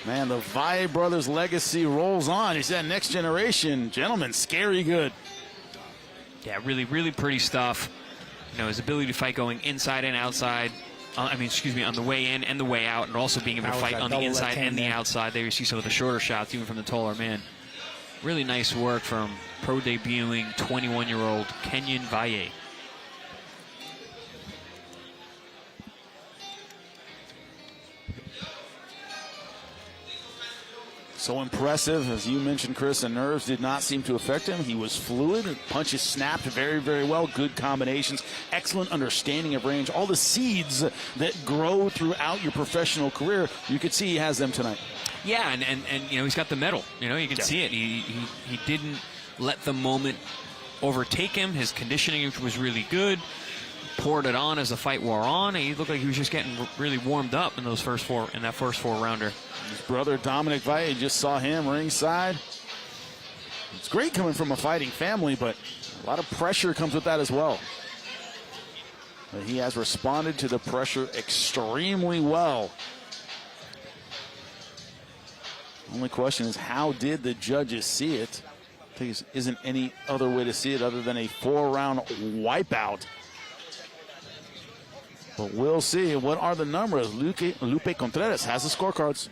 Speaker 1: Man, the Valle brothers' legacy rolls on. He said next generation, gentlemen, scary good.
Speaker 2: Yeah, really, really pretty stuff. You know, his ability to fight going inside and outside. On the way in and the way out, and also being able to fight on the inside and the outside. There you see some of the shorter shots, even from the taller man. Really nice work from pro-debuting 21-year-old Kenyon Valle.
Speaker 1: So impressive, as you mentioned, Chris. The nerves did not seem to affect him. He was fluid. Punches snapped very, very well. Good combinations. Excellent understanding of range. All the seeds that grow throughout your professional career, you could see he has them tonight.
Speaker 2: Yeah, and you know, he's got the medal. You know, you can see it. He didn't let the moment overtake him. His conditioning was really good. Poured it on as the fight wore on. He looked like he was just getting really warmed up in that first four-rounder.
Speaker 1: His brother Dominic Valle, just saw him ringside. It's great coming from a fighting family, but a lot of pressure comes with that as well. But he has responded to the pressure extremely well. Only question is, how did the judges see it? I think there isn't any other way to see it other than a 4-round wipeout. But we'll see. What are the numbers? Lupe Contreras has the scorecards.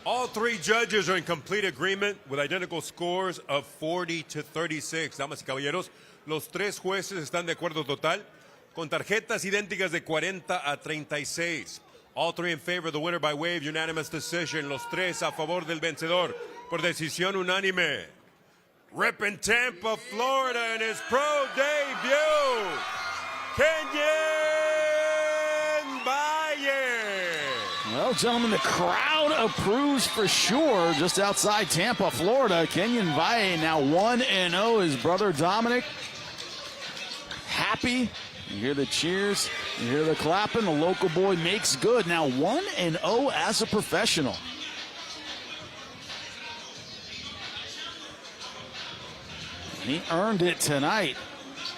Speaker 4: All three judges are in complete agreement with identical scores of 40-36. Damas y caballeros, los tres jueces están de acuerdo total con tarjetas idénticas de 40-36. All three in favor of the winner by way of unanimous decision. Los tres a favor del vencedor por decisión unánime. Repping Tampa, Florida in his pro debut, Kenyon Valle.
Speaker 1: Well, gentlemen, the crowd approves for sure. Just outside Tampa, Florida, Kenyon Valle now 1-0. His brother Dominic, happy. You hear the cheers, you hear the clapping. The local boy makes good. Now 1-0 as a professional. He earned it tonight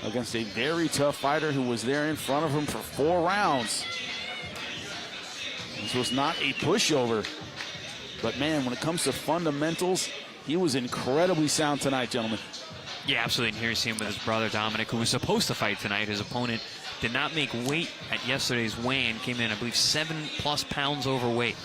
Speaker 1: against a very tough fighter who was there in front of him for 4 rounds. This was not a pushover. But, man, when it comes to fundamentals, he was incredibly sound tonight, gentlemen.
Speaker 2: Yeah, absolutely. And here you see him with his brother Dominic, who was supposed to fight tonight. His opponent did not make weight at yesterday's weigh-in. Came in, I believe, 7+ pounds overweight.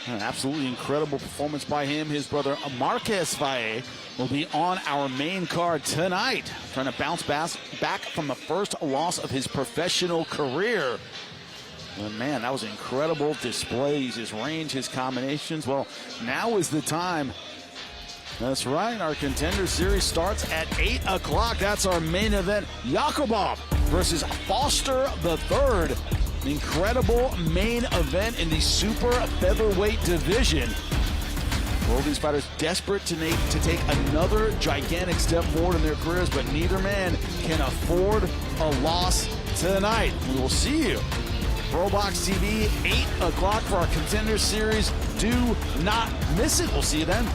Speaker 1: An absolutely incredible performance by him. His brother Marquez Valle will be on our main card tonight, trying to bounce back from the first loss of his professional career. And man, that was an incredible display. His range, his combinations. Well, now is the time. That's right. Our Contender Series starts at 8 o'clock. That's our main event. Yakubov versus Foster III. An incredible main event in the super featherweight division. Both these fighters desperate to take another gigantic step forward in their careers, but neither man can afford a loss tonight. We will see you. ProBox TV, 8 o'clock for our Contender Series. Do not miss it. We'll see you then.